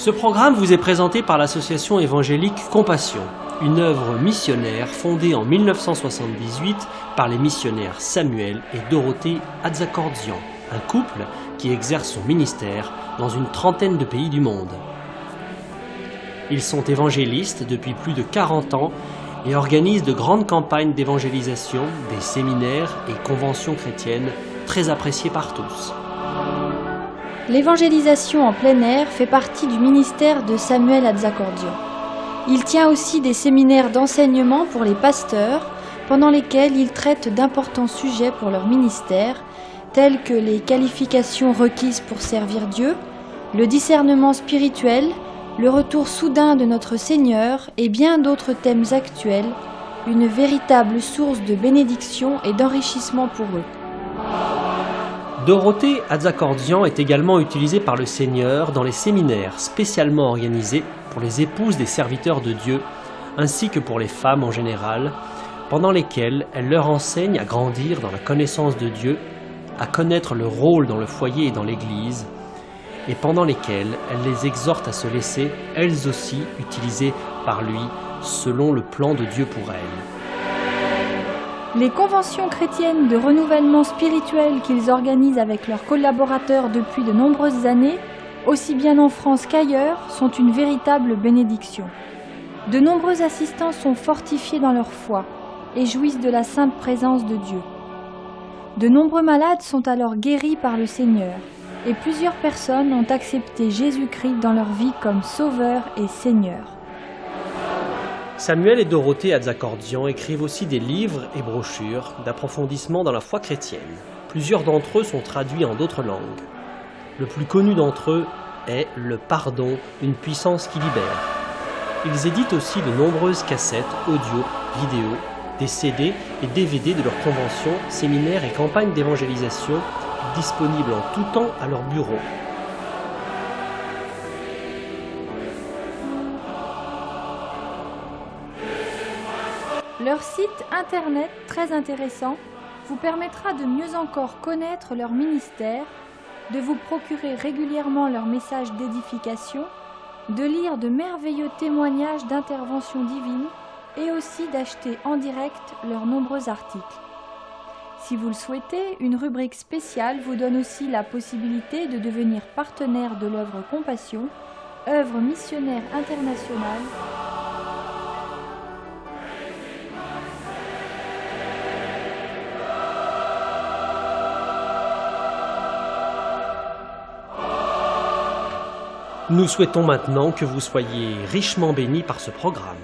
Ce programme vous est présenté par l'association évangélique Compassion, une œuvre missionnaire fondée en 1978 par les missionnaires Samuel et Dorothée Atzakordzian, un couple qui exerce son ministère dans une trentaine de pays du monde. Ils sont évangélistes depuis plus de 40 ans et organisent de grandes campagnes d'évangélisation, des séminaires et conventions chrétiennes très appréciées par tous. L'évangélisation en plein air fait partie du ministère de Samuel Atzakordzian. Il tient aussi des séminaires d'enseignement pour les pasteurs, pendant lesquels il traite d'importants sujets pour leur ministère, tels que les qualifications requises pour servir Dieu, le discernement spirituel, le retour soudain de notre Seigneur et bien d'autres thèmes actuels, une véritable source de bénédiction et d'enrichissement pour eux. Dorothée Atzakordzian est également utilisée par le Seigneur dans les séminaires spécialement organisés pour les épouses des serviteurs de Dieu, ainsi que pour les femmes en général, pendant lesquels elle leur enseigne à grandir dans la connaissance de Dieu, à connaître leur rôle dans le foyer et dans l'Église, et pendant lesquels elle les exhorte à se laisser, elles aussi, utilisées par lui, selon le plan de Dieu pour elles. Les conventions chrétiennes de renouvellement spirituel qu'ils organisent avec leurs collaborateurs depuis de nombreuses années, aussi bien en France qu'ailleurs, sont une véritable bénédiction. De nombreux assistants sont fortifiés dans leur foi et jouissent de la sainte présence de Dieu. De nombreux malades sont alors guéris par le Seigneur et plusieurs personnes ont accepté Jésus-Christ dans leur vie comme Sauveur et Seigneur. Samuel et Dorothée Atzakordzian écrivent aussi des livres et brochures d'approfondissement dans la foi chrétienne. Plusieurs d'entre eux sont traduits en d'autres langues. Le plus connu d'entre eux est « Le pardon, une puissance qui libère ». Ils éditent aussi de nombreuses cassettes, audio, vidéo, des CD et DVD de leurs conventions, séminaires et campagnes d'évangélisation disponibles en tout temps à leur bureau. Leur site internet très intéressant vous permettra de mieux encore connaître leur ministère, de vous procurer régulièrement leurs messages d'édification, de lire de merveilleux témoignages d'intervention divine et aussi d'acheter en direct leurs nombreux articles. Si vous le souhaitez, une rubrique spéciale vous donne aussi la possibilité de devenir partenaire de l'œuvre Compassion, œuvre missionnaire internationale. Nous souhaitons maintenant que vous soyez richement bénis par ce programme.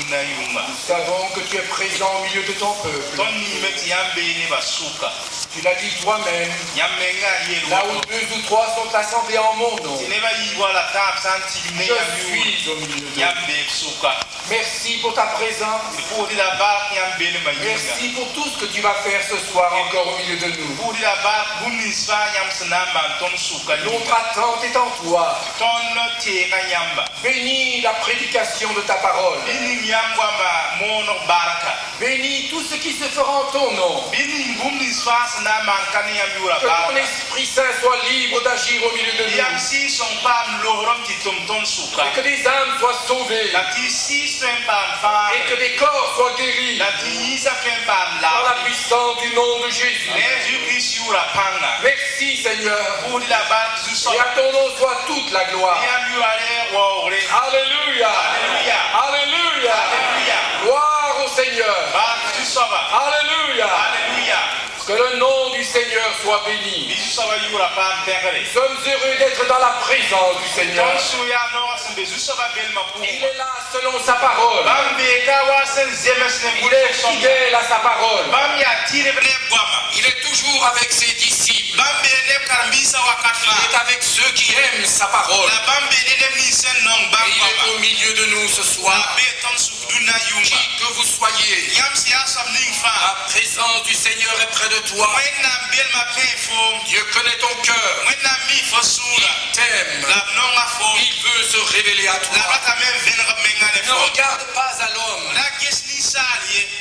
Nous savons que tu es présent au milieu de ton peuple. Tu l'as dit toi-même. Là où 2 ou 3 sont assemblés en mon nom, je suis au milieu d'eux. Merci pour ta présence. Merci pour tout ce que tu vas faire ce soir encore au milieu de nous. Notre attente est en toi. Bénis la prédication de ta parole. Bénis tout ce qui se fera en ton nom. Que ton Esprit Saint soit libre d'agir au milieu de nous. Et que des âmes soient sauvées. Et que des corps soient guéris. Par la puissance du nom de Jésus. Merci Seigneur. Et à ton nom soit toute la gloire. Alléluia. Alléluia. Gloire au Seigneur. Alléluia. Que le nom du Seigneur soit béni. Nous sommes heureux d'être dans la présence du Seigneur. Il est là selon sa parole. Il est fidèle à sa parole. Il est toujours avec ses disciples. Il est avec ceux qui aiment sa parole. Et il est au milieu de nous ce soir. Qui que vous soyez, la présence du Seigneur est près de toi. Dieu connaît ton cœur. Il t'aime. Il veut se révéler à toi. Ne regarde pas à l'homme.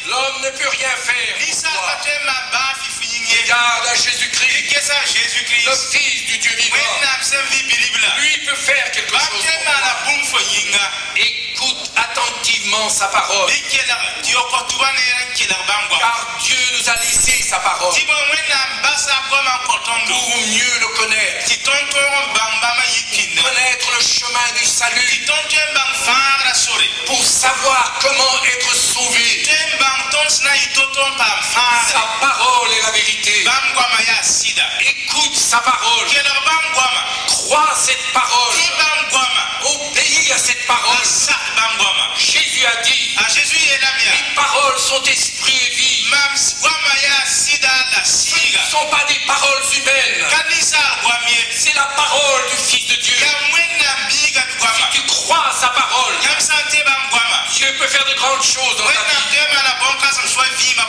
L'homme ne peut rien faire pour toi. Regarde à Jésus-Christ, le Fils du Dieu vivant. Lui peut faire quelque chose pour toi. Écoute attentivement sa parole. Car Dieu nous a laissé sa parole pour mieux le connaître. Connaître le chemin du salut. Pour savoir comment être sauvé. Sa parole est la vérité. Écoute sa parole. Crois cette parole. Obéis à cette parole. Jésus a dit, les paroles sont esprit et vie. Ce ne sont pas des paroles humaines. C'est la parole du Fils de Dieu. Si tu crois à sa parole, Dieu peut faire de grandes choses dans ta vie.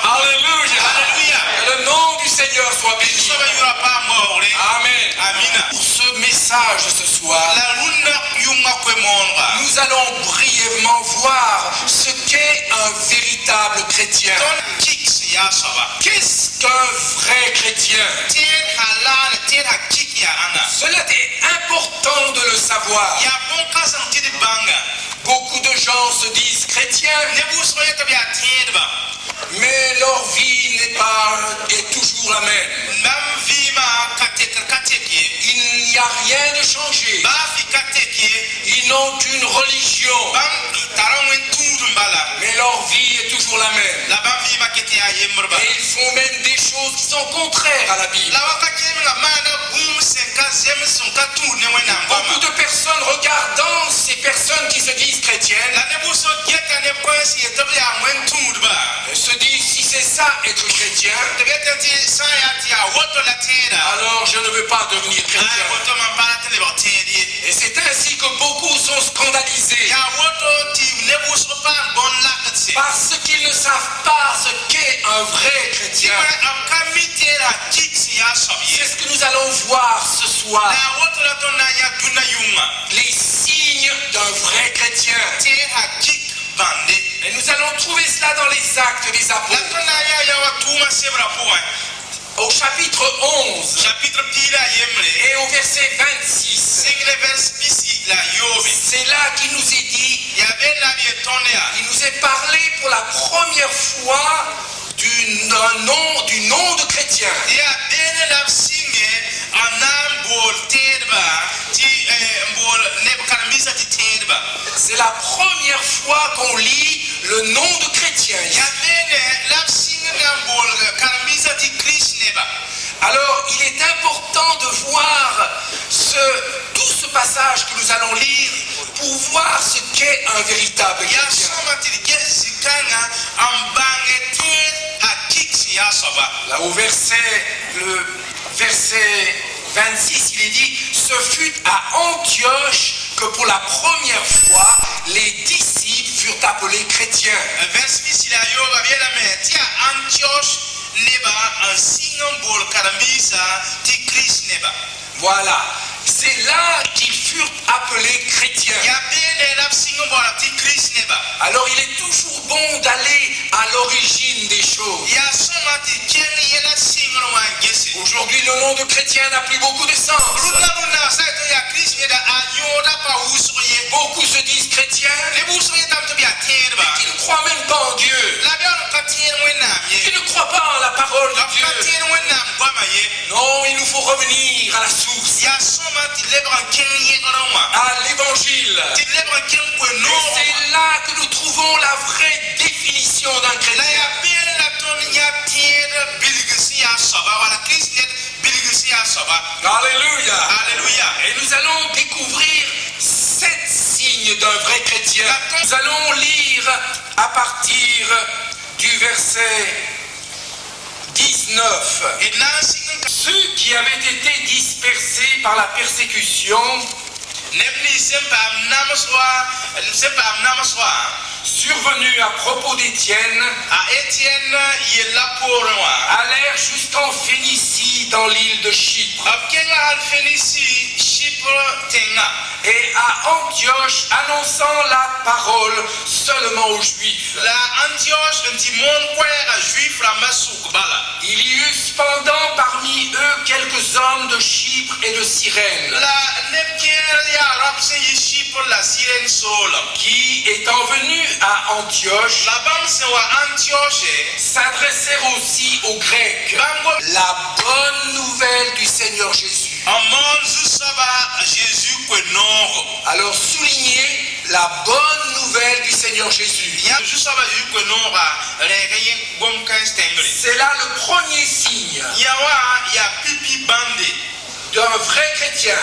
Alléluia. Que le nom du Seigneur soit béni. Amen. Pour ce message ce soir, nous allons brièvement voir ce qu'est un véritable chrétien. Qu'est-ce qu'un vrai chrétien? Cela est important de le savoir. Beaucoup de gens se disent chrétiens, mais leur vie est toujours la même. Il n'y a rien de changé. Ils n'ont qu'une religion, mais leur vie est toujours la même. Et ils font même des choses qui sont contraires à la Bible. Beaucoup de personnes regardant ces personnes qui se disent chrétiennes se disent, si c'est ça être chrétien, alors je ne veux pas devenir chrétien. Et c'est ainsi que beaucoup sont scandalisés parce qu'ils ne savent pas ce qu'est un vrai chrétien. C'est ce que nous allons voir ce soir. Les signes d'un vrai chrétien. Et nous allons trouver cela dans les Actes des Apôtres. Au chapitre 11 et au verset 26. C'est là qu'il nous est dit, il nous est parlé pour la première fois du nom de chrétien. C'est la première fois qu'on lit le nom de chrétien. Alors il est important de voir tout ce passage passages que nous allons lire pour voir ce qu'est un véritable chrétien. Là au le verset 26, il est dit, ce fut à Antioche que pour la première fois, les disciples furent appelés chrétiens. Voilà, c'est là qu'ils furent appelés chrétiens. Alors il est toujours bon d'aller à l'origine des choses. Aujourd'hui, le nom de chrétien n'a plus beaucoup de sens. Beaucoup se disent chrétiens, mais qui ne croient même pas en Dieu. Qui ne croient pas en la parole de Dieu. Non, il nous faut revenir à la source, à l'évangile. Et c'est là que nous trouvons la vraie définition d'un chrétien. Alléluia. Alléluia. Et nous allons découvrir 7 signes d'un vrai chrétien. Nous allons lire à partir du verset 19. Ceux qui avaient été dispersés par la persécution, survenus à propos d'Étienne, allèrent jusqu'en Phénicie dans l'île de Chypre. Et à Antioche, annonçant la parole seulement aux Juifs. Il y eut cependant parmi eux quelques hommes de Chypre et de Cyrène, qui, étant venus à Antioche, s'adressèrent aussi aux Grecs la bonne nouvelle du Seigneur Jésus. Alors soulignez la bonne nouvelle du Seigneur Jésus. C'est là le premier signe d'un vrai chrétien.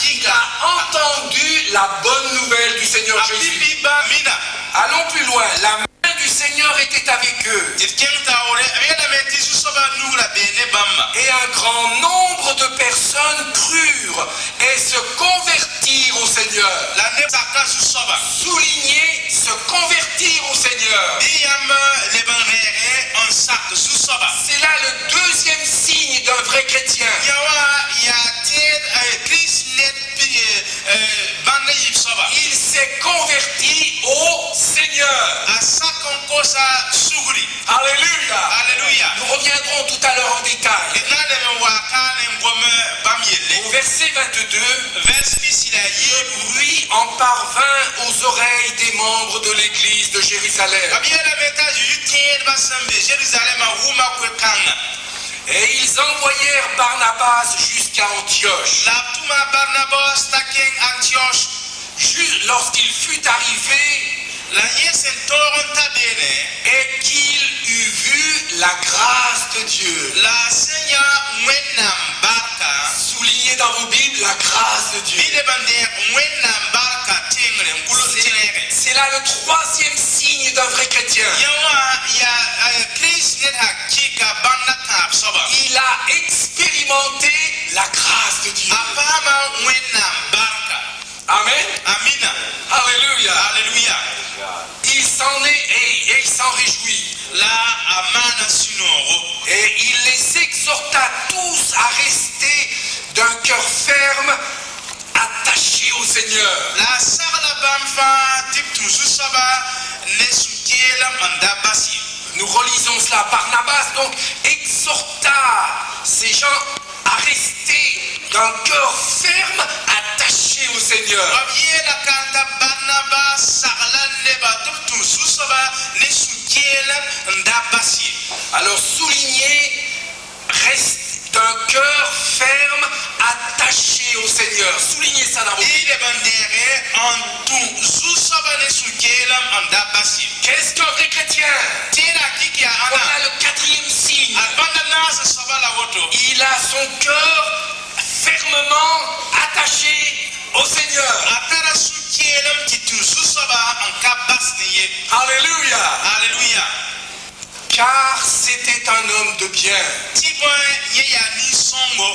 Il a entendu la bonne nouvelle du Seigneur Jésus. Allons plus loin. La main du Seigneur était avec eux. Et un grand nombre de personnes crurent et se convertirent au Seigneur. Soulignez, se convertir au Seigneur. C'est là le deuxième signe d'un vrai chrétien. Il s'est converti au Seigneur. Alléluia. Alléluia. Nous reviendrons tout à l'heure en détail. Au verset 22, le bruit en parvint aux oreilles des membres de l'église de Jérusalem. Et ils envoyèrent Barnabas jusqu'à Antioche. Lorsqu'il fut arrivé et qu'il eut vu la grâce de Dieu. Soulignez dans vos Bibles la grâce de Dieu. C'est là le troisième signe d'un vrai chrétien. Il a expérimenté la grâce de Dieu. Amen. Amen. Alléluia. Alléluia. Il s'en est et il s'en réjouit. Et il les exhorta tous à rester d'un cœur ferme, attachés au Seigneur. Nous relisons cela. Barnabas donc exhorta ces gens à rester d'un cœur ferme, attaché au Seigneur. Alors soulignez, reste d'un cœur ferme, attaché au Seigneur. Soulignez ça dans vos Bibles. Qu'est-ce qu'un vrai chrétien? Voilà le quatrième signe. Il a son cœur fermement Alléluia. Alléluia. Car c'était un homme de bien, Tibon yeya ni songo.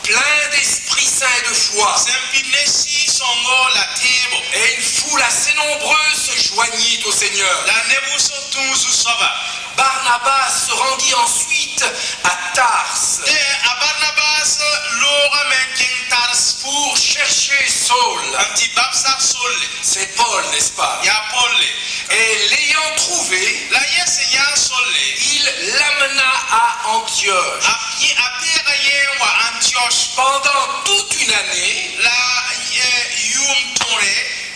plein d'Esprit Saint et de foi. Sempinesi songo la tebo. Et une foule assez nombreuse se joignit au Seigneur. La nebuso tunzu soba. Barnabas se rendit ensuite à Tarse De a Barnabas lora menken tars pour chercher Saul. anti babsa solle. C'est Paul, n'est-ce pas? Ya polle. Et l'ayant trouvé, La yese ya solle. il l'amena à Antioche. Apira yewa Antioche. Pendant toute une année, La yum tore.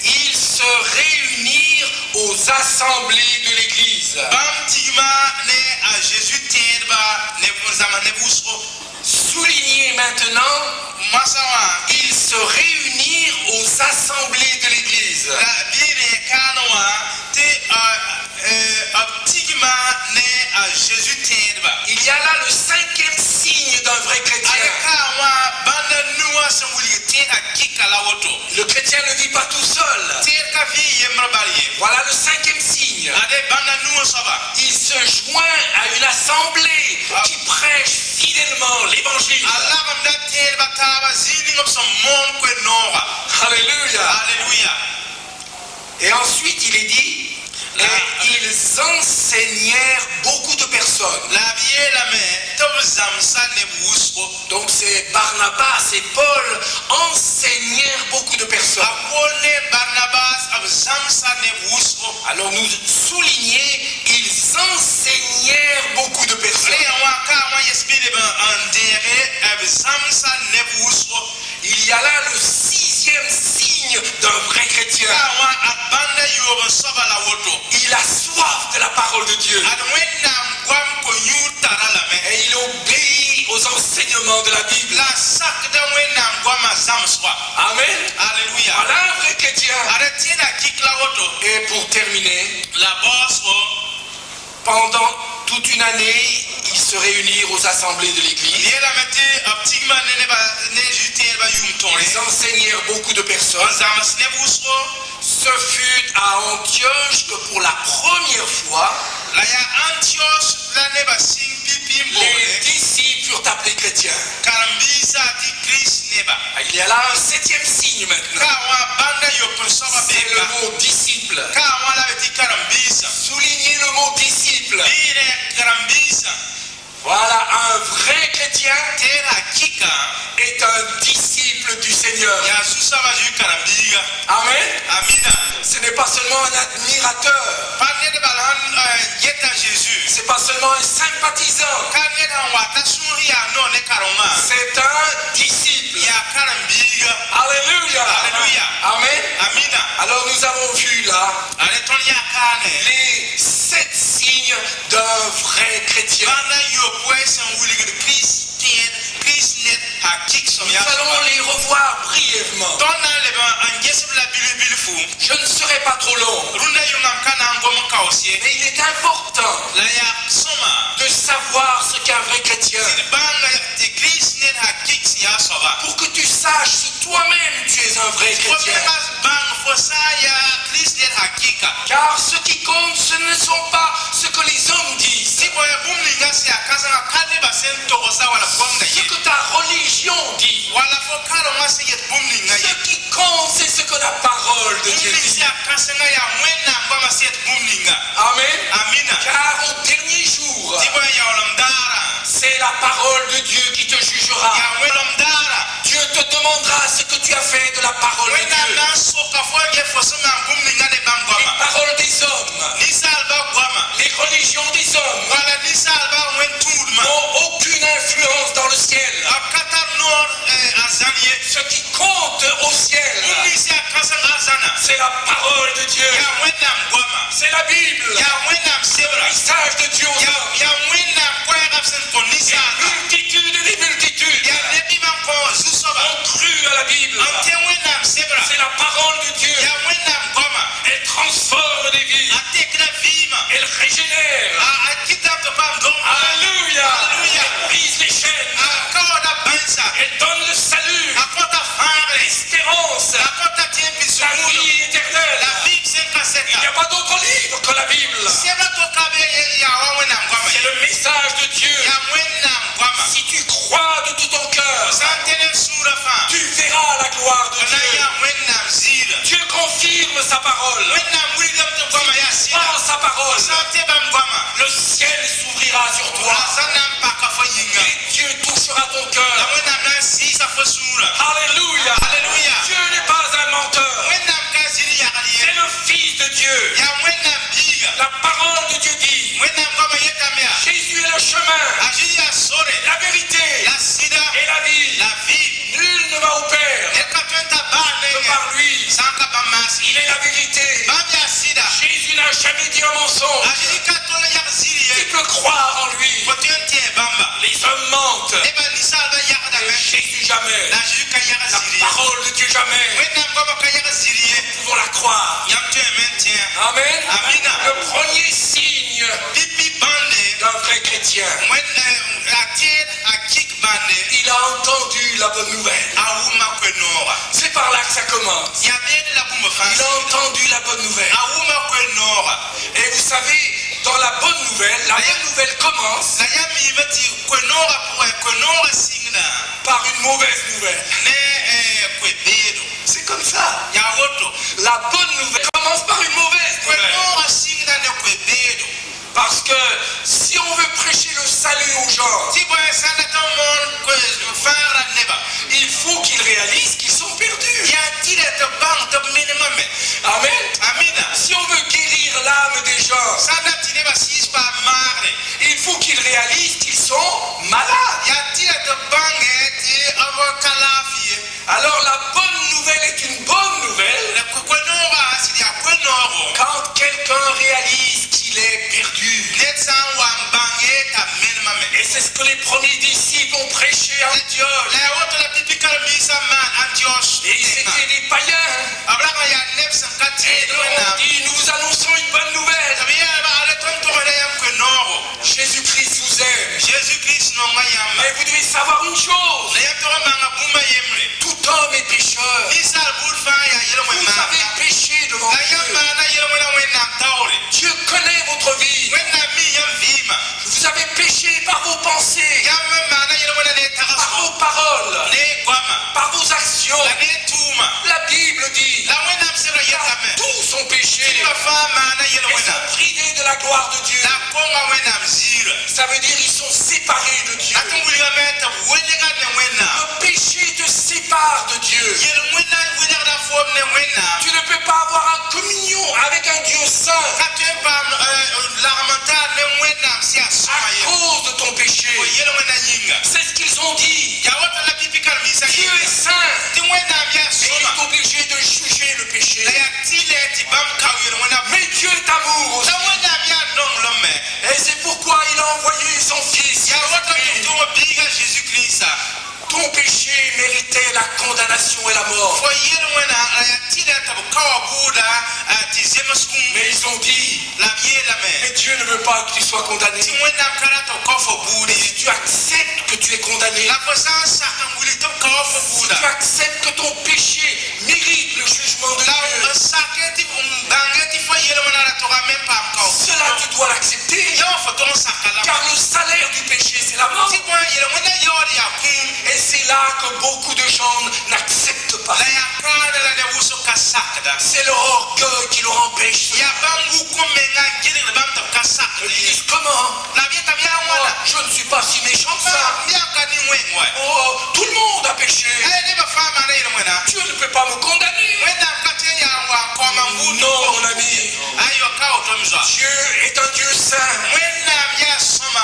ils se réunirent aux assemblées de l'Église. Bam tigma ne a Jésus terba ne zama ne busro. Soulignez maintenant, Masawa. ils se réunirent aux assemblées de l'Église. La bine kanoa te tigma ne a Jésus terba. Il y a là le cinquième signe d'un vrai chrétien. Alekawa banda nuwa sanguli te akika la woto. Le chrétien ne vit pas tout seul. Terka vi yemra baliye. Voilà le cinquième signe. Ade banda nuwa soba. Il se joint à une assemblée qui prêche fidèlement l'évangile. Alagam da terba taba zini ngop som mon kwe nora. Alléluia. Alléluia. Et ensuite, il est dit, et ils enseignèrent beaucoup de personnes. La vie la me tob zamsa ne busro. Donc c'est Barnabas et Paul enseignèrent beaucoup de personnes. Apolne Barnabas ab zamsa ne busro. Alors nous souligner, ils enseignèrent beaucoup de personnes. Le wa ka wa yesbile ban andere ab zamsa ne busro. Il y a là le sixième signe d'un vrai chrétien. Ka wa abanda yoban soba la woto. Il a soif de la parole de Dieu. Adwenam gwam ko nyutara la me. Et il obéit aux enseignements de la Bible. La sak da wenam gwam zamswa. Amen. Alléluia. Voilà un vrai chrétien. Arrêtez la kick la woto. Et pour terminer, La boss pendant toute une année, ils se réunirent aux assemblées de l'Église. liela mete optigma ne ba ne jute ba yum tonle. Ils enseignèrent beaucoup de personnes. Zamas ne busro. Ce fut à Antioche que pour la première fois, La ya Antioche la ne ba sing pipim les bole. disciples furent appelés chrétiens. Karambisa di Chris neba. Il y a là un septième signe maintenant. Kawa banda yopun soba C'est le beka. mot disciple. Kawa la beti karambisa. Soulignez le mot disciple. Lire karambisa. Voilà, un vrai chrétien Tera kika. est un disciple du Seigneur. Ya susaba ju karambiga. Amen. Amina. Ce n'est pas seulement un admirateur. Parle de balan yeta Jésus. C'est pas seulement un sympathisant. Kane da wata suri ya no ne karoma. C'est un disciple. Ya karambiga. Alléluia. Alléluia. Amen. Amina. Alors nous avons vu là Arrêtons ya kane. les 7 signes d'un vrai chrétien. Banda yo pues en wuli de Christian, Christnet hakik som Nous ya. allons les revoir brièvement. Tonna le ban angesib la bilu fu. Je ne serai pas trop long, Runda yo ngam kana ngom kausie. mais il est important La ya soma. de savoir ce qu'est un vrai chrétien Banda de Christnet hakik ya soba. pour que tu saches si toi-même tu es un vrai chrétien. Problemas bang fosaya Christnet hakika. Car ce qui compte, ce ne sont pas ce que les hommes disent, Sibo ya bumlinga si akaza na kane ba sen tokosa wala bomna ce ye. que ta religion dit. Wala fo kalo ngase yet bumlinga ye. Ce qui compte, c'est ce que la parole de Dieu Bumlinga si dit. akasa nga ya mwena ngoma si yet bumlinga. Amen. Amina. Car au dernier jour, Sibo ya olamdara. c'est la parole de Dieu qui te jugera. Ya olamdara. Dieu te demandera ce que tu as fait de la parole de Wena Dieu. na soka fo ye fosoma bumlinga de Les bangoma. paroles des hommes, Nisa alba gwama. les religions des hommes Wala nisa alba wen tudma. n'ont aucune influence dans le ciel. Akata nor azanie. Ce qui compte au ciel, Bumli si akasa azana. c'est la parole de Dieu. Ya wena gwama. C'est la Bible. Ya wena sebra. Le message de Dieu aux Ya hommes. ya wena kwa absent ko nisa. Multitudes et des multitudes Ya nebi man ko zusoba. ont cru à la Bible. Ante wena sebra. C'est la parole de Dieu. Ya wena gwama. Elle transforme des vies. Ate kra vima. Elle régénère. A kitab to pam dom. Alléluia. Alléluia. Elle brise les chaînes. Akawada bansa. Elle donne le salut, Akota fare. l'espérance, Akota tempi la sumudo. vie éternelle. La Bible c'est Il n'y a kaseta. pas d'autre livre que la Bible. C'est le message de Dieu. Si tu crois de tout ton cœur, tu verras la gloire de Dieu. Dieu confirme sa parole. Prends sa parole. Le ciel s'ouvrira sur toi. Et Dieu touchera ton cœur. Alléluia. Dieu n'est pas un menteur. C'est le Fils de Dieu. La parole de Dieu dit, Jésus est le chemin, la vérité et la vie. Nul ne va au Père que par lui. Il est la vérité. Jésus n'a jamais dit un mensonge. Tu peux croire en lui. Les hommes mentent. Et Jésus jamais. La parole de Dieu jamais. Nous pouvons la croire. Amen. Le premier signe d'un vrai chrétien, il a entendu la bonne nouvelle. C'est par là que ça commence. Il a entendu la bonne nouvelle. Et vous savez, dans la bonne nouvelle commence par une mauvaise nouvelle. C'est comme ça. La bonne nouvelle commence par une mauvaise nouvelle. Parce que si on veut prêcher le salut aux gens, il faut qu'ils réalisent qu'ils sont perdus. Amen. Si on veut guérir l'âme des gens, il faut qu'ils réalisent qu'ils sont malades. Alors la bonne nouvelle est une bonne nouvelle quand quelqu'un réalise qu'il est perdu. Et c'est ce que les premiers disciples ont prêché à Antioche. Et ils étaient des païens. Et on dit, nous vous annonçons une bonne nouvelle. Jésus-Christ vous aime. Mais vous devez savoir une chose. Tout homme est pécheur. Vous avez péché devant Dieu. Dieu connaît votre vie. Vous avez péché par vos pensées, par vos paroles, par vos actions. La Bible dit, tous sont péchés et sont privés de la gloire de Dieu. Ça veut dire qu'ils sont séparés de Dieu. Le péché te sépare de Dieu. Tu ne peux pas avoir une communion avec un Dieu saint à cause de ton péché. C'est ce qu'ils ont dit. Dieu est saint et il est obligé de juger le péché. Mais Dieu est amour aussi. Et c'est pourquoi il a envoyé son fils. Ton péché méritait la condamnation et la mort. Mais ils ont dit, mais Dieu ne veut pas que tu sois condamné. Mais si tu acceptes que tu es condamné, si tu acceptes que ton péché mérite le jugement de Dieu, cela tu dois l'accepter. Car le salaire du péché c'est la mort. Et c'est là que beaucoup de gens n'acceptent pas. C'est leur orgueil qui leur empêche. Ils disent comment? Oh, je ne suis pas si méchant que ça. Oh, tout le monde a péché. Dieu ne peut pas me condamner. Non, mon ami. Dieu est un Dieu saint.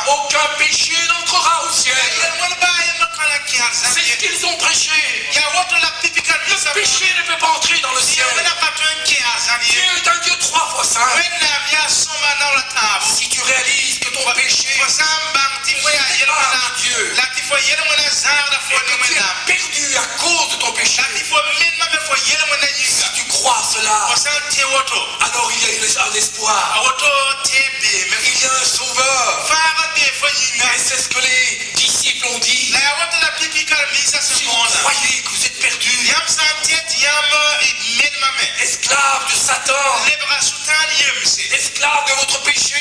Aucun péché n'entrera au ciel. C'est ce qu'ils ont prêché. Le péché ne peut pas entrer dans le ciel. Dieu est un Dieu 3 fois saint. Si tu réalises que ton péché est par Dieu et que tu es perdu à cause de ton péché, si tu crois cela, alors il y a un espoir. Il y a un sauveur. Et c'est ce que les disciples ont dit. Si vous croyez que vous êtes perdus, esclaves de Satan, esclaves de votre péché,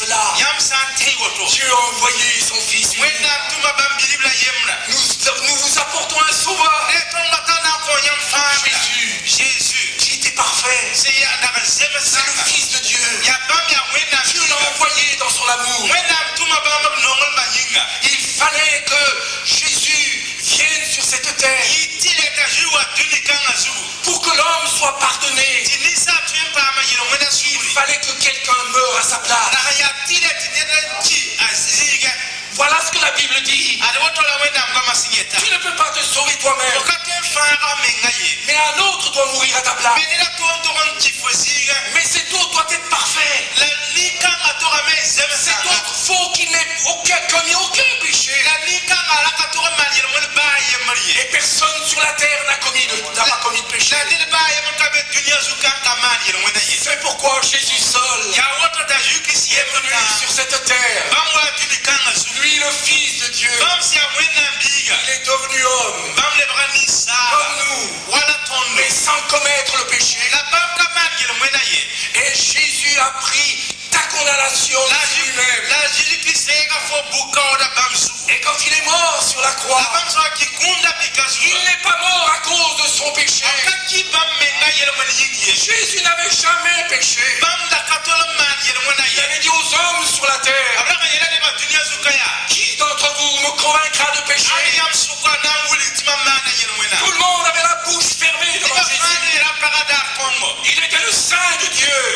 cela, Dieu a envoyé son Fils. Nous vous apportons un sauveur. Jésus, qui était parfait. C'est le Fils de Dieu. Dieu l'a envoyé dans son amour. Il fallait que Jésus vienne sur cette terre pour que l'homme soit pardonné. Il fallait que quelqu'un meure à sa place. Voilà ce que la Bible dit. Tu ne peux pas te sauver toi-même, mais un autre doit mourir à ta place. Mais cet autre doit être parfait. Cet autre faut qu'il n'ait commis aucun péché. Et personne sur la terre n'a pas commis de péché. C'est pourquoi Jésus seul est venu sur cette terre. Lui, le Fils de Dieu, il est devenu homme comme nous, mais sans commettre le péché. Et Jésus a pris ta condamnation sur lui-même. Et quand il est mort sur la croix, il n'est pas mort à cause de son péché. Jésus n'avait jamais péché. Il avait dit aux hommes sur la terre, qui d'entre vous me convaincra de péché? Tout le monde avait la bouche fermée devant Jésus. Il était le Saint de Dieu.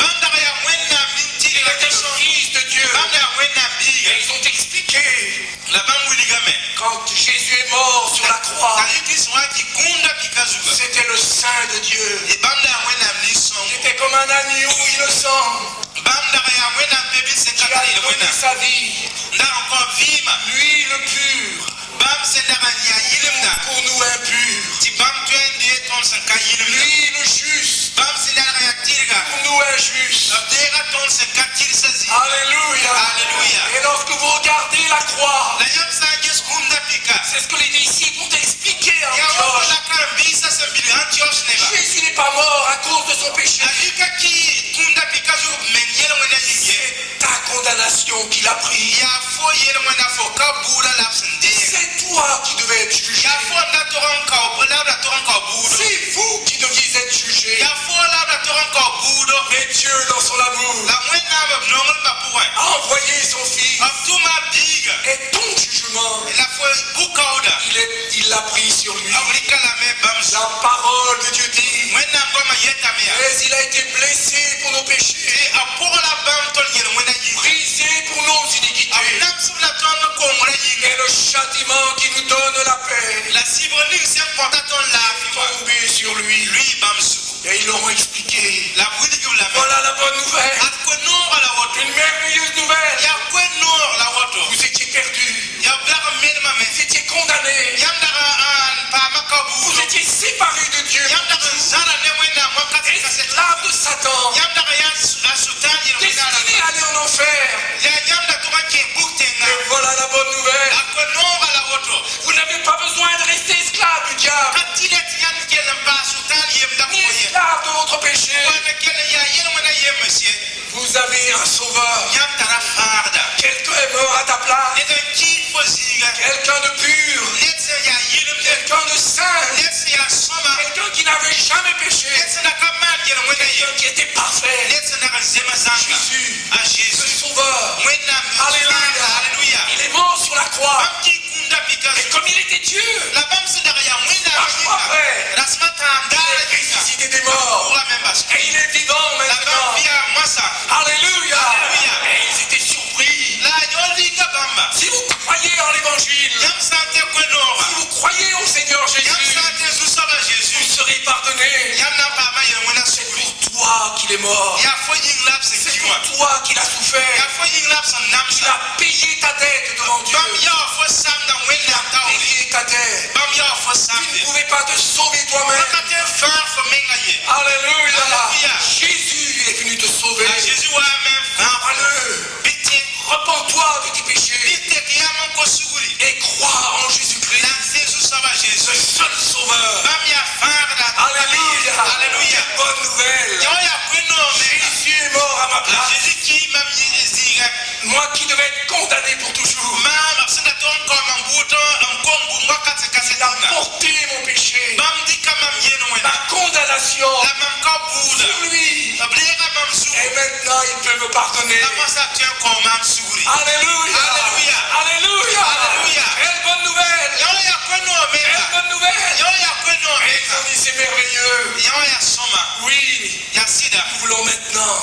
Il était le Fils de Dieu. Et ils ont expliqué, quand Jésus est mort sur la croix, c'était le Saint de Dieu. Il était comme un agneau innocent qui a donné sa vie. Lui le pur, pour nous impurs. Lui le juste, pour nous injustes. Alléluia. Et lorsque vous regardez la croix, c'est ce que les disciples ont expliqué à Antioche. Jésus n'est pas mort à cause de son péché. C'est ta condamnation qu'il a pris. C'est toi qui devais être jugé. C'est vous qui deviez être jugé. Mais Dieu, dans son amour, a envoyé son Fils. Et ton jugement, il l'a pris sur lui. La parole de Dieu dit, mais il a été blessé pour nos péchés, brisé pour nos iniquités. Et le châtiment qui nous donne la paix est tombé sur lui. Et ils l'auront expliqué. Voilà la bonne nouvelle. Une merveilleuse nouvelle. Vous étiez perdus. Vous étiez condamnés. Vous étiez séparés de Dieu. Esclaves de Satan. Destinés à aller en enfer. Et voilà la bonne nouvelle. Vous n'avez pas besoin de rester esclave du diable, ni esclave de votre péché. Vous avez un sauveur. Quelqu'un est mort à ta place. Quelqu'un de pur. Quelqu'un de saint. Quelqu'un qui n'avait jamais péché. Quelqu'un qui était parfait. Jésus, le sauveur. Alléluia. Il est mort sur la croix. Et comme il était Dieu, la fois après, il est ressuscité des morts. Et il est vivant maintenant. Alléluia. Et ils étaient surpris. Si vous croyez en l'évangile, si vous croyez au Seigneur Jésus, vous serez pardonné. C'est pour toi qu'il est mort. C'est pour toi qu'il a souffert. Il a payé ta dette devant Dieu. Il a payé ta dette. Tu ne pouvais pas te sauver toi-même. Alléluia. Jésus est venu te sauver. Repends-toi de tes péchés et crois en Jésus-Christ, le seul sauveur. Alléluia. Bonne nouvelle. Jésus est mort à ma place. Moi qui devais être condamné pour toujours. Il a porté mon péché. Ma condamnation sur lui. Et maintenant il peut me pardonner. Alléluia. Alléluia. Quelle bonne nouvelle. Quelle bonne nouvelle. Et ils ont dit c'est merveilleux. Oui. Nous voulons maintenant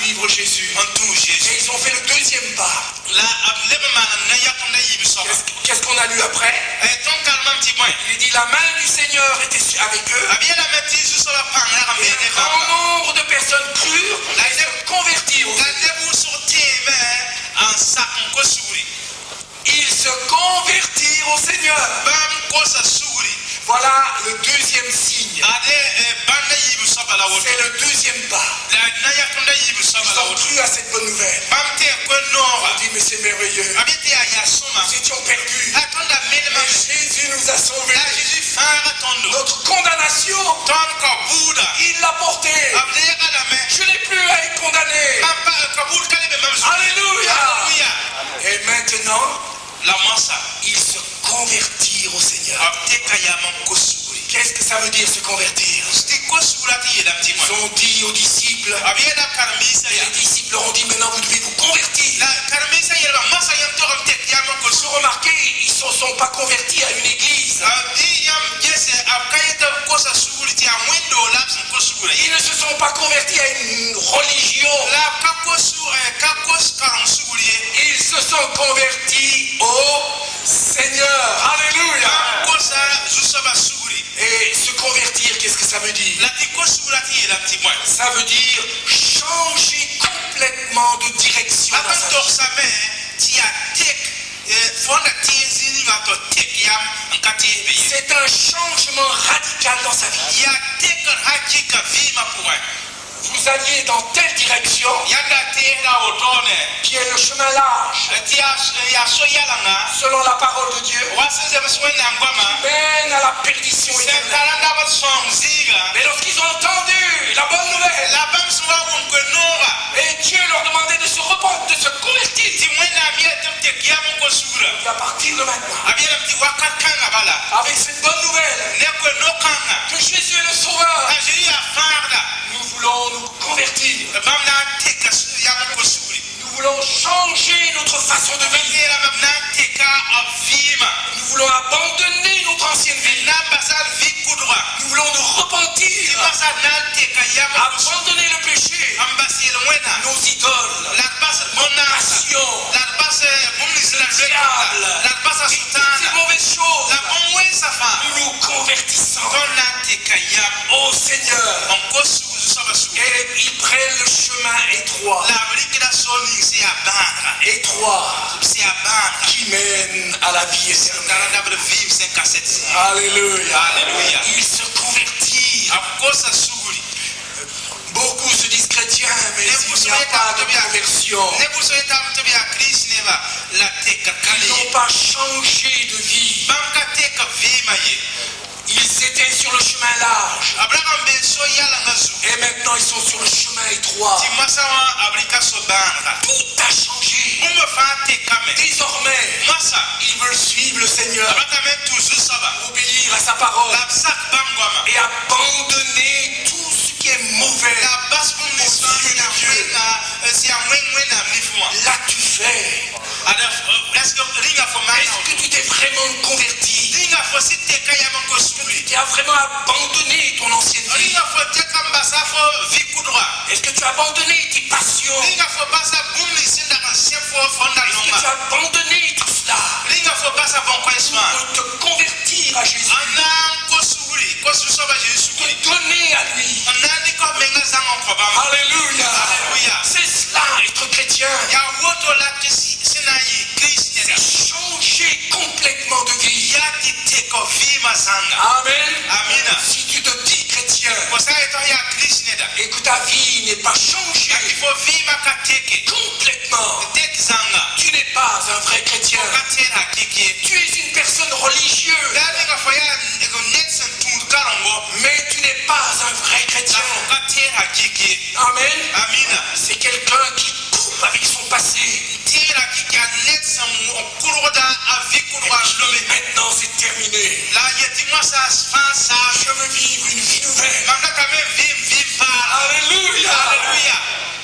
suivre Jésus. Et ils ont fait le deuxième pas. Qu'est-ce qu'on a lu après? Il dit la main du Seigneur était avec eux. Et un grand nombre de personnes crurent et se convertirent. Ils se convertirent au Seigneur. Voilà le deuxième signe. C'est le deuxième pas. Ils ont cru à cette bonne nouvelle. On dit mais c'est merveilleux. Nous étions perdus. Mais Jésus nous a sauvés. Notre condamnation, il l'a portée. Je n'ai plus à être condamné. Alléluia. Et maintenant, ils se convertirent au Seigneur. Qu'est-ce que ça veut dire se convertir? Ils ont dit aux disciples, et les disciples leur ont dit maintenant vous devez vous convertir. Vous remarquez, ils ne se sont pas convertis à une église. Ils ne se sont pas convertis à une religion. Ils se sont convertis au Seigneur. Alléluia. Et se convertir, qu'est-ce que ça veut dire? Ça veut dire changer complètement de direction dans sa vie. C'est un changement radical dans sa vie. Vous alliez dans telle direction qui est le chemin large selon la parole de Dieu mène à la perdition éternelle. Mais lorsqu'ils ont entendu la bonne nouvelle et Dieu leur demandait de se repentir, de se convertir, et à partir de maintenant, avec cette bonne nouvelle que Jésus est le Sauveur, nous voulons nous convertir. Nous voulons changer notre façon de vivre. Nous voulons abandonner notre ancienne vie. Nous voulons nous repentir. Abandonner le péché. Nos idoles. Nos passions. Le diable. Et toutes ces mauvaises choses. Nous nous convertissons au Seigneur. Et ils prennent le chemin étroit. Qui mène à la vie éternelle. Alléluia. Ils se convertirent. Beaucoup se disent chrétiens, mais il n'y a pas de conversion. Ils n'ont pas changé de vie. Ils étaient sur le chemin large. Et maintenant ils sont sur le chemin étroit. Tout a changé. Désormais, ils veulent suivre le Seigneur, obéir à sa parole et abandonner tout ce qui est mauvais aux yeux de Dieu. L'as-tu fait? Est-ce que tu t'es vraiment converti? Est-ce que tu as vraiment abandonné ton ancienne vie? Est-ce que tu as abandonné tes passions? Est-ce que tu as abandonné tout cela pour te convertir à Jésus, te donner à lui? Alléluia. C'est cela, être chrétien. C'est changer complètement de vie. Amen. Si tu te dis chrétien et que ta vie n'est pas changée complètement, tu n'es pas un vrai chrétien. Tu es une personne religieuse, mais tu n'es pas un vrai chrétien. Amen. C'est quelqu'un qui coupe avec son passé. Et maintenant c'est terminé. Je veux vivre une vie nouvelle. Alléluia.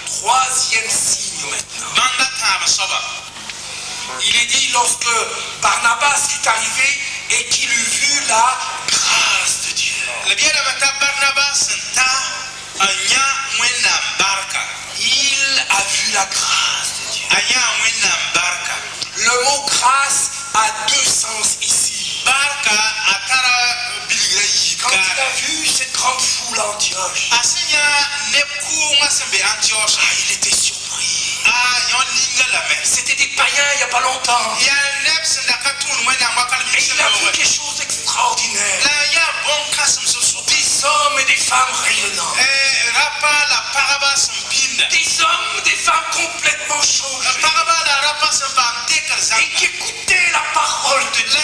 Troisième signe maintenant. Il est dit lorsque Barnabas est arrivé et qu'il eut vu la grâce de Dieu. Il a vu la grâce de Dieu. Le mot grâce a deux sens ici. Quand il a vu cette grande foule à Antioche, il était surpris. C'était des païens il n'y a pas longtemps. Et il a vu quelque chose d'extraordinaire. Des hommes et des femmes rayonnants. Des hommes, des femmes complètement changés. Et qui écoutaient la parole de Dieu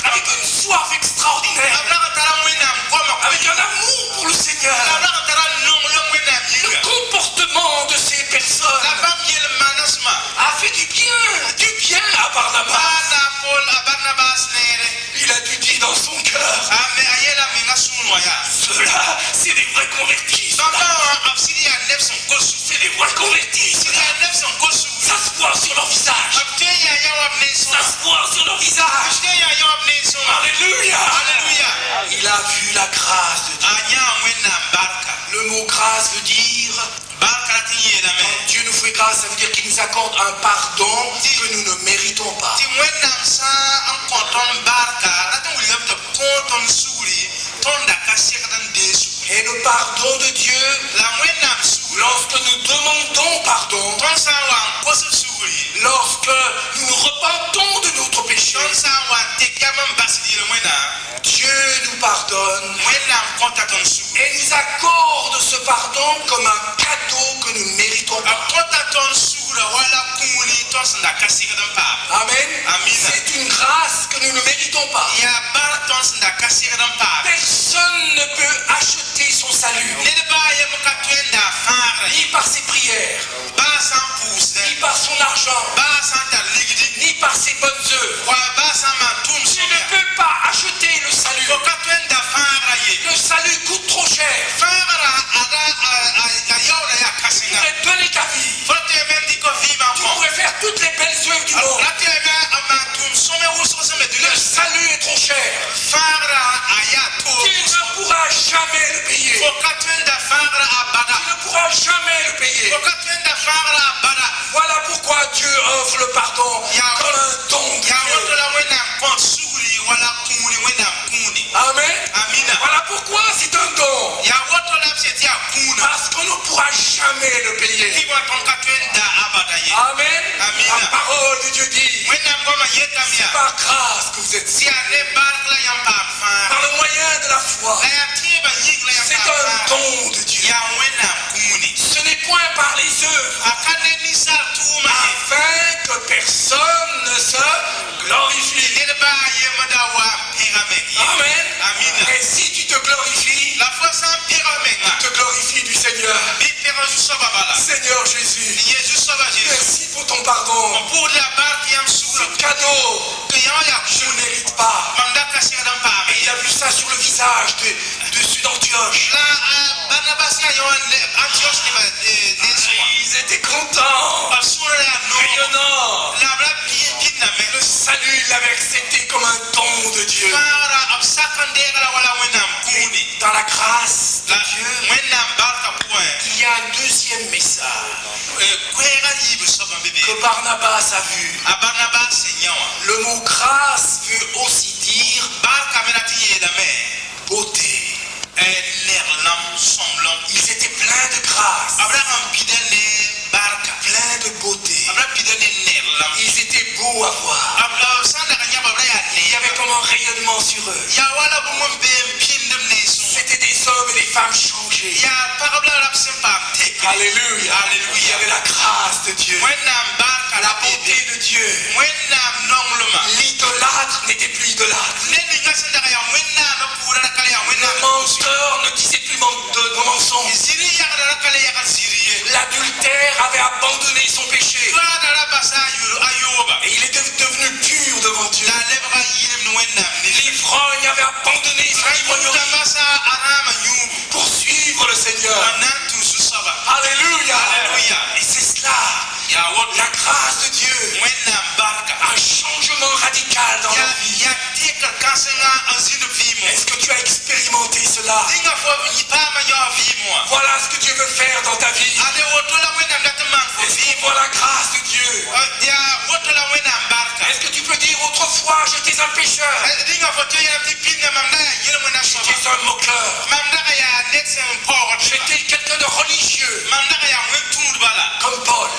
avec une soif extraordinaire, avec un amour pour le Seigneur. Le comportement de ces personnes a fait du bien à Barnabas. Il a dû dire dans son cœur, ceux-là, c'est des vrais convertis. C'est des vrais convertis. Ça se voit sur leur visage. Ça se voit sur leur visage. Alléluia. Il a vu la grâce de Dieu. Le mot grâce veut dire, quand Dieu nous fait grâce, ça veut dire qu'il nous accorde un pardon que nous ne méritons pas. Et le pardon de Dieu, lorsque nous demandons pardon, lorsque nous nous repentons de notre péché, Dieu nous pardonne et nous accorde ce pardon comme un cadeau que nous ne méritons pas. Amen. C'est une grâce que nous ne méritons pas. Personne ne peut acheter son salut, ni par ses prières, ni par son argent, ni par ses bonnes œuvres. Tu ne peux pas acheter le salut. Le salut coûte trop cher. Tu pourrais donner ta vie. Tu pourrais faire toutes les belles œuvres du monde. Le salut est trop cher. Tu ne pourras jamais le payer. Tu ne pourras jamais le payer. Voilà pourquoi Dieu offre le pardon comme un don de Dieu. Amen. Voilà pourquoi c'est un don. Parce qu'on ne pourra jamais le payer. Amen. La parole de Dieu dit, c'est par grâce que vous êtes sauvés. Par le moyen de la foi. C'est un don de Dieu. Ce n'est point par les œuvres, afin que personne ne se glorifie. Amen. Et si tu te glorifies, tu te glorifies du Seigneur. Seigneur Jésus, merci pour ton pardon. Ce cadeau, je ne mérite pas. Et il a vu ça sur le visage de ceux d'Antioche. Ils étaient contents, rayonnants. Le salut, il l'avait accepté comme un don de Dieu. Dans la grâce de Dieu, il y a un deuxième message que Barnabas a vu. Le mot grâce veut aussi dire beauté. Ils étaient pleins de grâce, pleins de beauté. Ils étaient beaux à voir. Il y avait comme un rayonnement sur eux. C'était des hommes et des femmes changés. Alléluia. Il y avait la grâce de Dieu, la beauté de Dieu. L'idolâtre n'était plus idolâtre. Le menteur ne disait plus de mensonges. L'adultère avait abandonné pour suivre le Seigneur. Alléluia. Et c'est cela, la grâce de Dieu, un changement radical dans la vie. Est-ce que tu as expérimenté cela? Voilà ce que Dieu veut faire dans ta vie. Est-ce que voilà la grâce de Dieu? Est-ce que tu peux dire autrefois j'étais un pécheur? J'étais un moqueur. J'étais quelqu'un de religieux. Comme Paul.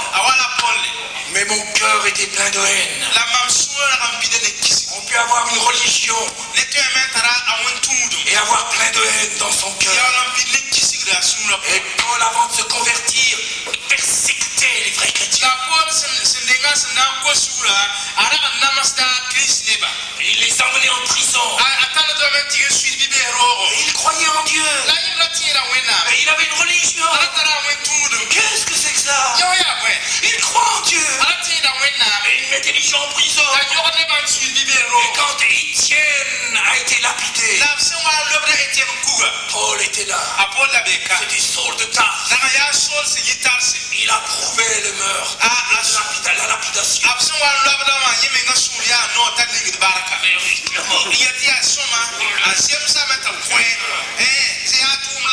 Mais mon cœur était plein de haine. On peut avoir une religion et avoir plein de haine dans son cœur. Et Paul, avant de se convertir, persécutait les vrais chrétiens. Et il les emmenait en prison. Et il croyait en Dieu. Et il avait une religion. Qu'est-ce que c'est que ça? Il croit en Dieu. Et il mettait les gens en prison. Et quand Étienne a été lapidé, Paul était là. C'était Saul de Tarse. Il approuvait le meurtre, la lapidation.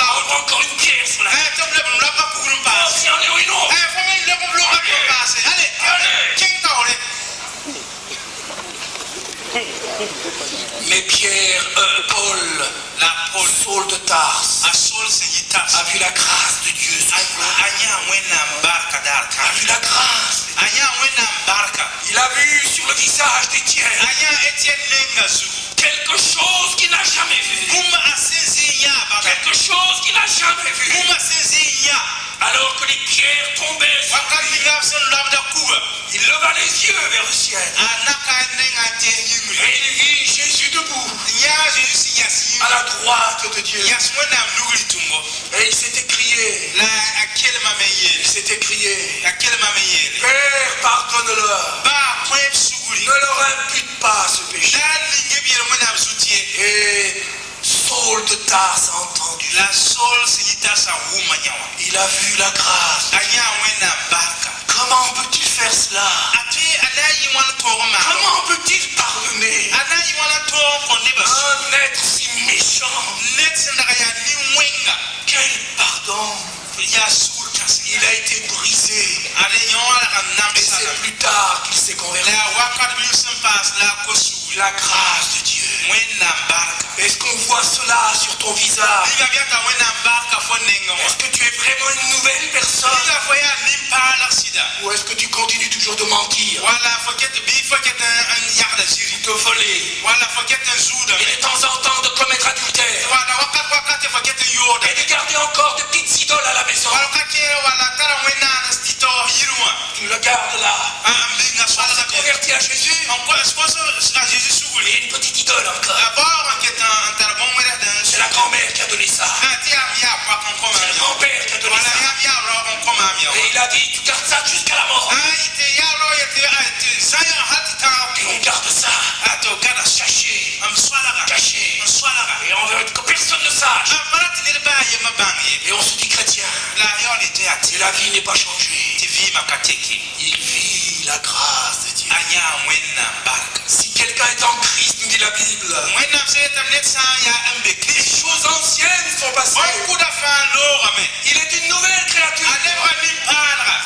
On voit encore une pierre sur la tête. Oh, c'est un héroïno. Mais Paul, Saul de Tarse, a vu la grâce de Dieu sur lui. A vu la grâce. Il a vu sur le visage d'Étienne quelque chose qu'il n'a jamais vu. Quelque chose qu'il n'a jamais vu. Alors que les pierres tombaient sur lui, il leva les yeux vers le ciel. Et il vit Jésus debout à la droite de Dieu. Et il s'est écrié. Père, pardonne-leur. Ne leur impute pas ce péché. Et Saul de Tarse a entendu. Il a vu la grâce. Comment peut-il faire cela? Comment peut-il pardonner un être si méchant? Quel pardon! Il a été brisé. Et c'est plus tard qu'il s'est converti. La grâce de Dieu. Est-ce qu'on voit cela sur ton visage? Est-ce que tu es vraiment une nouvelle personne? Ou est-ce que tu continues toujours de mentir, de voler, et de temps en temps de commettre adultère, et de garder encore de petites idoles à la maison? Tu le gardes là. On s'est converti à Jésus. Il y a une petite idole encore. C'est la grand-mère qui a donné ça. C'est le grand-père qui a donné ça. Et il a dit, tu gardes ça jusqu'à la mort. Et on garde ça. Caché. Et on veut que personne ne sache. Et on se dit chrétien. Et la vie n'est pas changée. Il vit la grâce de Dieu. Si quelqu'un est en Christ, nous dit la Bible, les choses anciennes sont passées. Il est une nouvelle créature.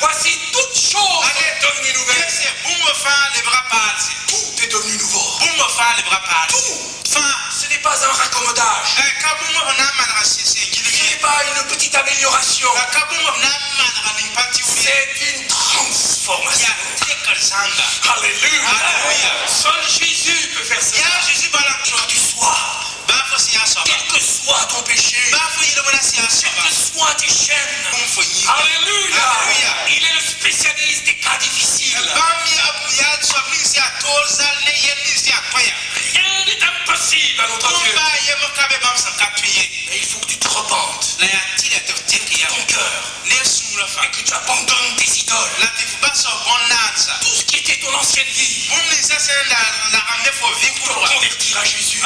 Voici toutes choses sont devenues nouvelles. Tout est devenu nouveau. Tout. Ce n'est pas un raccommodage. Ce n'est pas une petite amélioration. C'est une transformation. Alléluia. Seul Jésus peut faire ça. Que tu sois, quel que soit ton péché, quelles que soient tes chaînes. Alléluia. Il est le spécialiste des cas difficiles. Rien n'est impossible à notre Dieu. Mais il faut que tu te repentes ton cœur et que tu abandonnes tes idoles. Tout ce qui était ton ancienne vie pour te convertir à Jésus.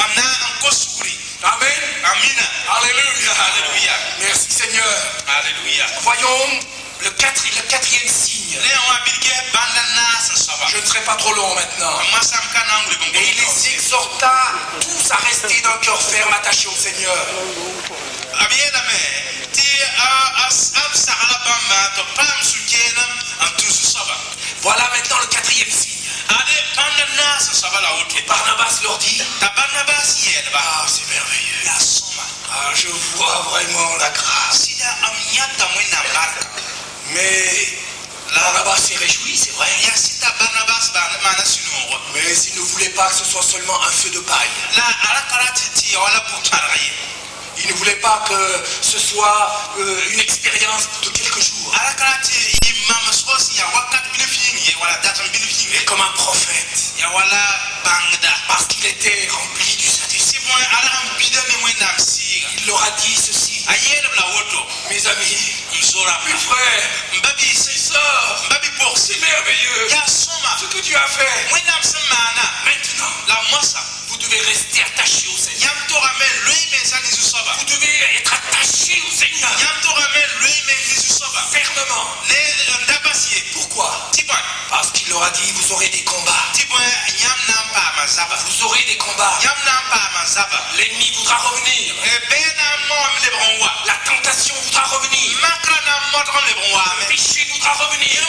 Amen. Amina. Alléluia. Alléluia. Merci Seigneur. Alléluia. Voyons le quatrième signe. Je ne serai pas trop long maintenant. Et il les exhorta tous à rester d'un cœur ferme attaché au Seigneur. Voilà maintenant le quatrième signe. Et Barnabas leur dit, ah c'est merveilleux. Ah, je vois vraiment la grâce. Mais Barnabas s'est réjoui, c'est vrai. Mais il ne voulait pas que ce soit seulement un feu de paille. Il ne voulait pas que ce soit une expérience de quelques jours. Et comme un prophète, parce qu'il était rempli du Saint-Esprit, il leur a dit ceci. Mes amis, mes frères, mes sœurs, c'est merveilleux ce que Dieu a fait. Maintenant, vous devez rester attachés au Seigneur. Vous devez être attachés au Seigneur. Fermement. Pourquoi? Parce qu'il leur a dit, vous aurez des combats. Vous aurez des combats. L'ennemi voudra revenir. La tentation voudra revenir. Le péché voudra revenir.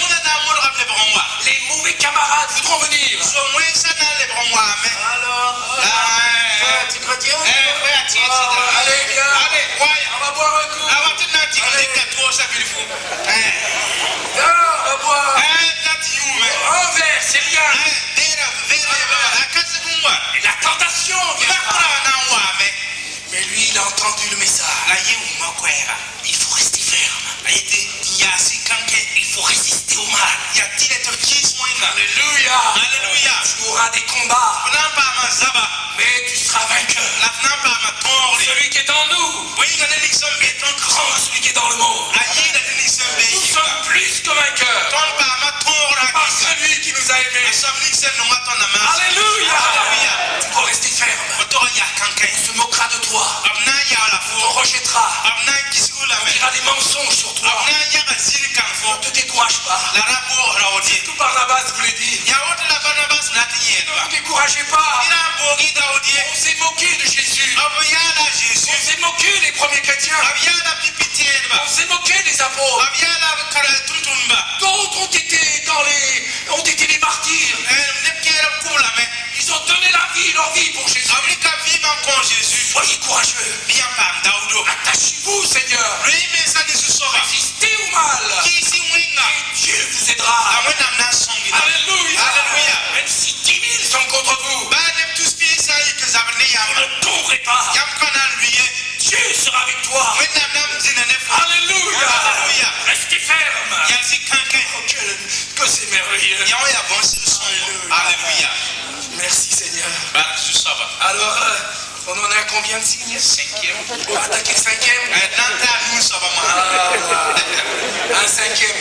Les mauvais camarades voudront venir. Alors, petit chrétien, allez, viens. On va boire un coup. Viens, on va boire. Un verre, c'est bien. Et la tentation viendra. Mais lui, il a entendu le message. Il faut rester ferme. Il faut résister au mal. Alléluia. Tu auras des combats. Mais tu seras vainqueur. Celui qui est en nous est plus grand que celui qui est dans le monde. Nous sommes plus que vainqueurs par celui qui nous a aimés. Alléluia. Tu dois rester ferme. On se moquera de toi. On te rejettera. On dira des mensonges sur toi. Ne te décourage pas. C'est tout Barnabas voulait dire. Ne vous découragez pas. On s'est moqué de Jésus. On s'est moqué des premiers chrétiens. On s'est moqué des apôtres. D'autres ont été les martyrs. Ils ont donné leur vie pour Jésus. Soyez courageux. Attachez-vous, Seigneur. Résistez au mal. Et Dieu vous aidera. Alléluia. Même si 10 000 sont contre vous, vous ne tomberez pas. Dieu sera avec toi. Alléluia. Restez ferme. Oh, que c'est merveilleux. Alléluia. Merci Seigneur. Alors, on en est à combien de signes? 5e. On va attaquer le 5e. Un 5e.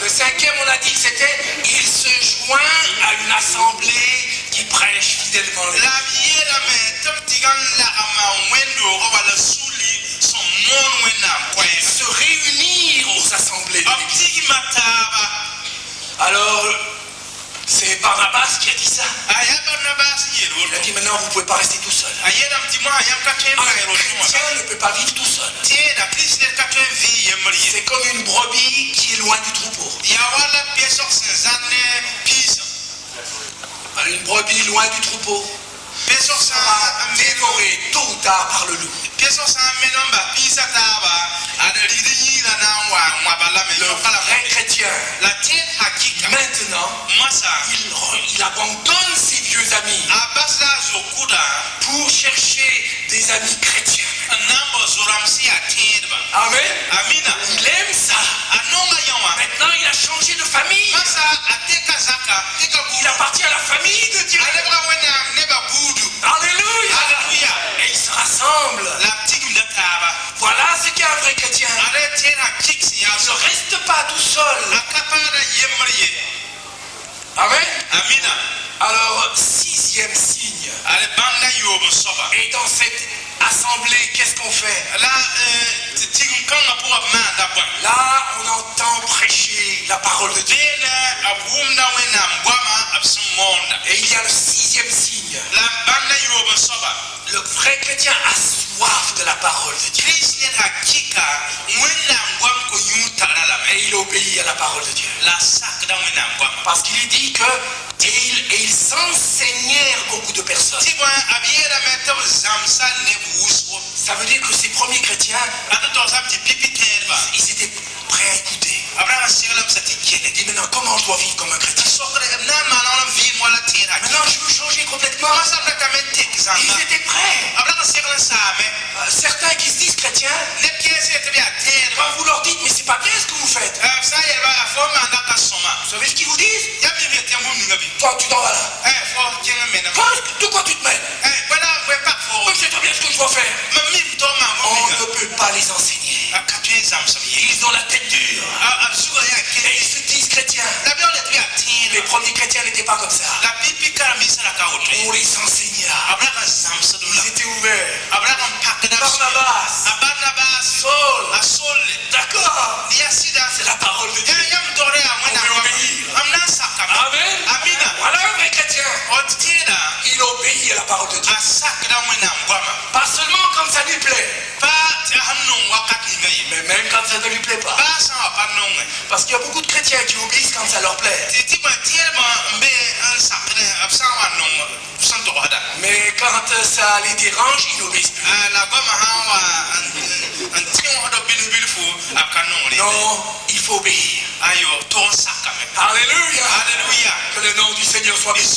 Le 5e, on a dit que c'était il se joint à une assemblée qui prêche fidèlement les se réunir aux assemblées. Alors, c'est Barnabas qui a dit ça. Il a dit maintenant vous ne pouvez pas rester tout seul. Un chrétien ne peut pas vivre tout seul. C'est comme une brebis qui est loin du troupeau. Une brebis loin du troupeau sera dévorée tôt ou tard par le loup. Le vrai chrétien, maintenant, il abandonne ses vieux amis pour chercher des amis chrétiens. Amen. Il aime ça. Maintenant, il a changé de famille. Il appartient à la famille de Dieu. Alléluia. Et ils se rassemblent. Voilà ce qu'est un vrai chrétien. Il ne reste pas tout seul. Amen. Alors, 6e signe. Et dans cette assemblée, qu'est-ce qu'on fait? Là, on entend prêcher la parole de Dieu. Et il y a le 6e signe. Le vrai chrétien a soif de la parole de Dieu. Et il obéit à la parole de Dieu. Parce qu'il dit que et ils enseignèrent beaucoup de personnes. Ça veut dire que ces premiers chrétiens, ils étaient prêts à écouter. Il dit maintenant comment je dois vivre comme un chrétien. Maintenant je veux changer complètement. Ils étaient prêts. Certains qui se disent chrétiens, quand vous leur dites mais c'est pas bien ce que vous faites, vous savez ce qu'ils vous disent? Toi tu t'en vas là. De quoi tu te mêles? Moi je sais très bien ce que je dois faire. On ne peut pas les enseigner. Ils ont la tête dure. Et ils se disent chrétiens. Les premiers chrétiens n'étaient pas comme ça. On les enseigna. Ils étaient ouverts. Barnabas, Saul. D'accord. C'est la parole de Dieu. On veut obéir. Amen. Voilà un vrai chrétien. Il obéit à la parole de Dieu. Pas seulement quand ça lui plaît, mais même quand ça ne lui plaît pas. Parce qu'il y a beaucoup de chrétiens qui obéissent quand ça leur plaît. Mais quand ça les dérange, ils n'obéissent plus. Non, il faut obéir. Alléluia. Que le nom du Seigneur soit béni.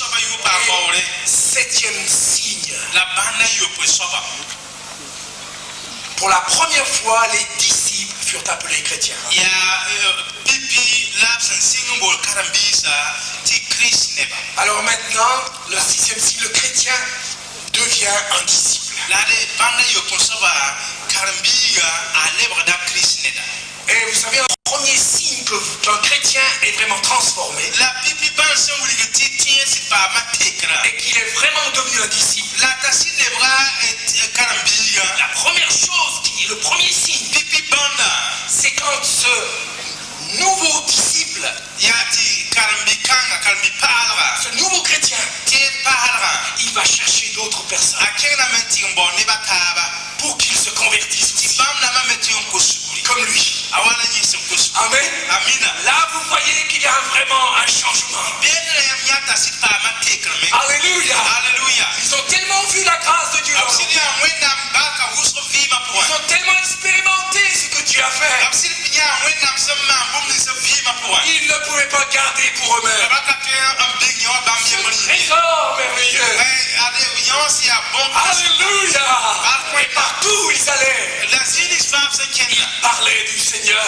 7e signe. Pour la première fois, les disciples furent appelés chrétiens. Alors maintenant, le 6e signe, le chrétien devient un disciple. Et vous savez, un premier signe qu'un chrétien est vraiment transformé et qu'il est vraiment devenu un disciple. La première chose, le premier signe, c'est quand ce nouveau disciple, ce nouveau chrétien, il va chercher d'autres personnes pour qu'ils se convertissent aussi, comme lui. Amen. Là, vous voyez qu'il y a vraiment un changement. Alléluia. Ils ont tellement vu la grâce de Dieu. Ils ont tellement expérimenté ce que Dieu a fait. Ils ne pouvaient pas garder pour eux-mêmes. Ce trésor merveilleux. Alléluia. Et partout où ils allaient, ils parlaient du Seigneur,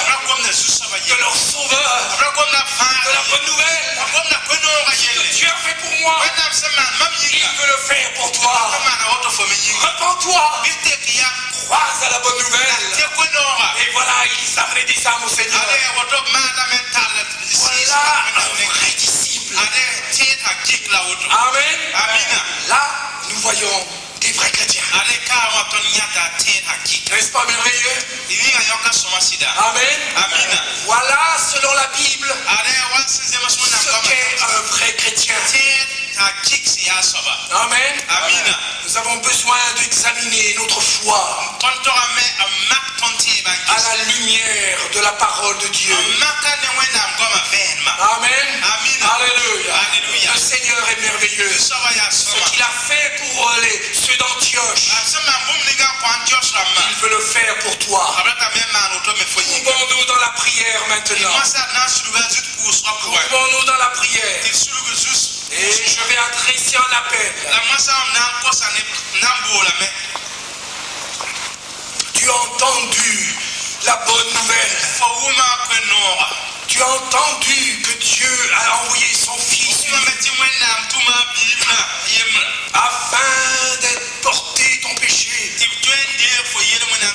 de leur sauveur, de la bonne nouvelle. Ce que Dieu a fait pour moi, il veut le faire pour toi. Repends-toi, crois à la bonne nouvelle. Et voilà, ils amenaient des âmes au Seigneur. Voilà un vrai disciple. Amen. Là, nous voyons des vrais chrétiens. N'est-ce pas merveilleux? Amen. Voilà, selon la Bible, ce qu'est un vrai chrétien. Amen. Nous avons besoin d'examiner notre foi à la lumière de la parole de Dieu. Amen. Alléluia. Le Seigneur est merveilleux. Ce qu'il a fait pour ceux d'Antioche, il veut le faire pour toi. Trouvons-nous dans la prière maintenant. Trouvons-nous dans la prière. Et je vais adresser un appel. Tu as entendu la bonne nouvelle. Tu as entendu que Dieu a envoyé son Fils afin de porter ton péché,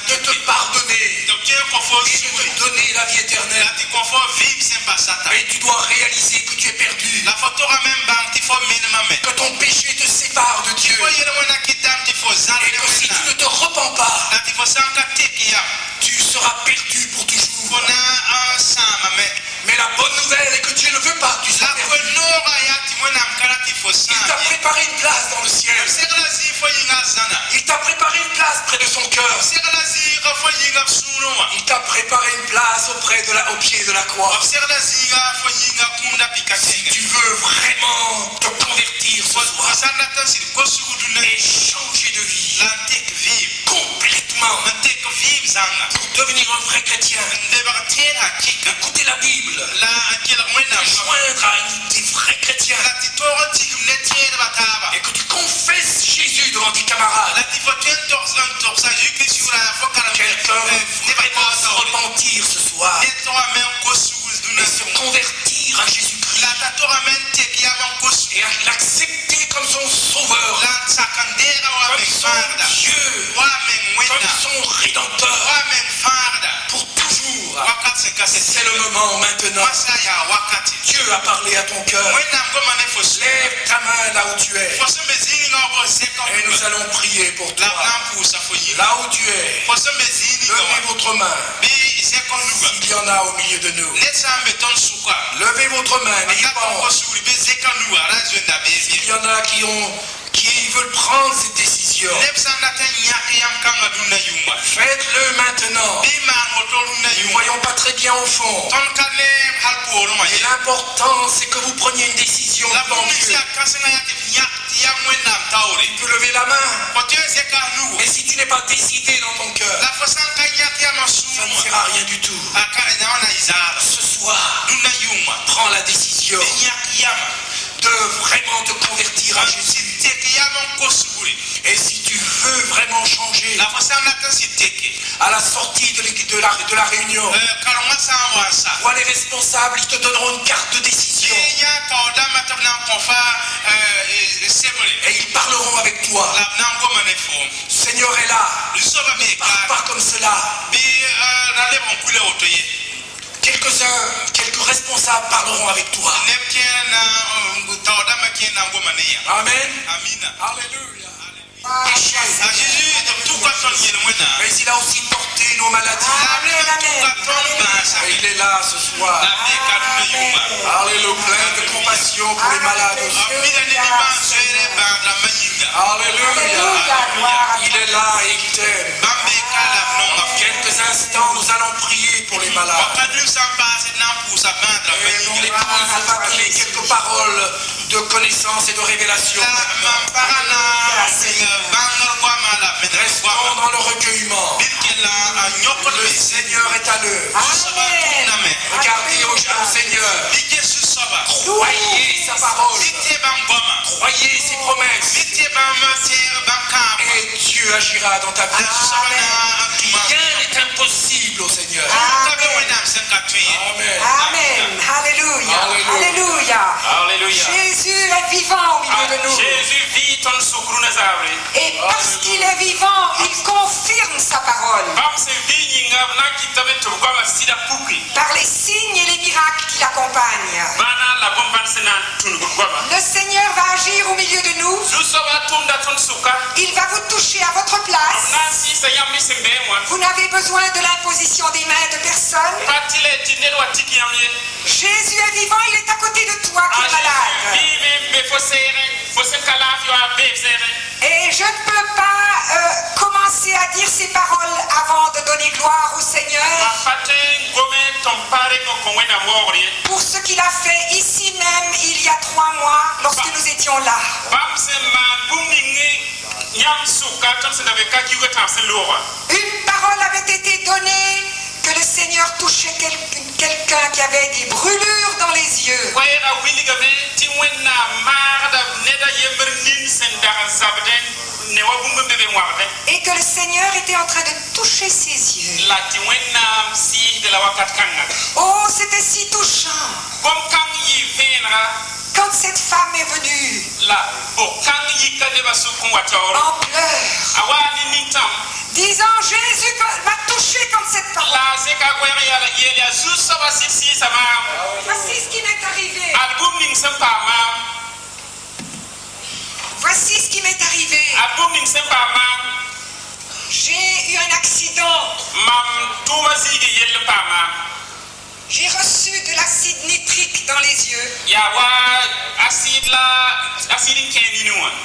de te pardonner et de te donner la vie éternelle. Et tu dois réaliser que tu es perdu, que ton péché te sépare de Dieu. Et que si tu ne te repens pas, tu seras perdu pour toujours. Mais la bonne nouvelle est que Dieu ne veut pas que tu sois perdu. Il t'a préparé une place dans le ciel. Il t'a préparé une place près de son cœur. Il t'a préparé une place au pied de la croix. Si tu veux vraiment te convertir ce soir et changer de vie complètement pour devenir un vrai chrétien, écouter la Bible, joindre à des vrais chrétiens et que tu confesses Jésus devant tes camarades. Quelqu'un veut vraiment se repentir ce soir et se convertir à Jésus-Christ et à l'accepter comme son sauveur, comme son Dieu, comme son rédempteur pour toujours. C'est le moment maintenant. Dieu a parlé à ton cœur. Lève ta main là où tu es et nous allons prier pour toi. Là où tu es, levez votre main. S'il y en a au milieu de nous, levez votre main, n'ayez pas honte. S'il y en a qui veulent prendre cette décision, faites-le maintenant. Nous ne voyons pas très bien au fond. Et l'important, c'est que vous preniez une décision devant Dieu. Tu peux lever la main. Mais si tu n'es pas décidé dans ton cœur, ça ne sert à rien du tout. Ce soir, prends la décision de vraiment te convertir à Jésus. Et si tu veux vraiment changer, à la sortie de la réunion, vois les responsables, ils te donneront une carte de décision. Et ils parleront avec toi. Le Seigneur est là. Parle pas comme cela. Quelques responsables parleront avec toi. Amen. Alléluia. Mais il a aussi porté nos maladies. Et il est là ce soir. Alléluia. Plein de compassion pour les malades. Alléluia. Il est là et il t'aime. Dans quelques instants, nous allons prier pour les malades. Et mon épouse va donner quelques paroles de connaissance et de révélation. Restons dans le recueillement. Le Seigneur est à l'œuvre. Regardez au Seigneur. Croyez sa parole. Croyez ses promesses. Et Dieu agira dans ta vie. Rien n'est impossible au Seigneur. Amen. Amen. Alléluia. Alléluia. Alléluia. Jésus est vivant au milieu de nous. Jésus vit en sucrunazare. Et parce qu'il est vivant, il confirme sa parole. Par les signes et les miracles qui l'accompagnent. Le Seigneur va agir au milieu de nous. Il va vous toucher à votre place. Vous n'avez besoin de l'imposition des mains de personne. Jésus est vivant, il est à côté de toi qui est malade. Et je ne peux pas commencer à dire ces paroles avant de donner gloire au Seigneur pour ce qu'il a fait ici même il y a 3 mois lorsque nous étions là. Une parole avait été donnée que le Seigneur touchait quelqu'un qui avait des brûlures dans les yeux. Et que le Seigneur était en train de toucher ses yeux. Oh, c'était si touchant. Quand cette femme est venue en pleurs, disant Jésus m'a touché comme cette parole. Voici ce qui m'est arrivé. Voici ce qui m'est arrivé. J'ai eu un accident. J'ai reçu de l'acide nitrique dans les yeux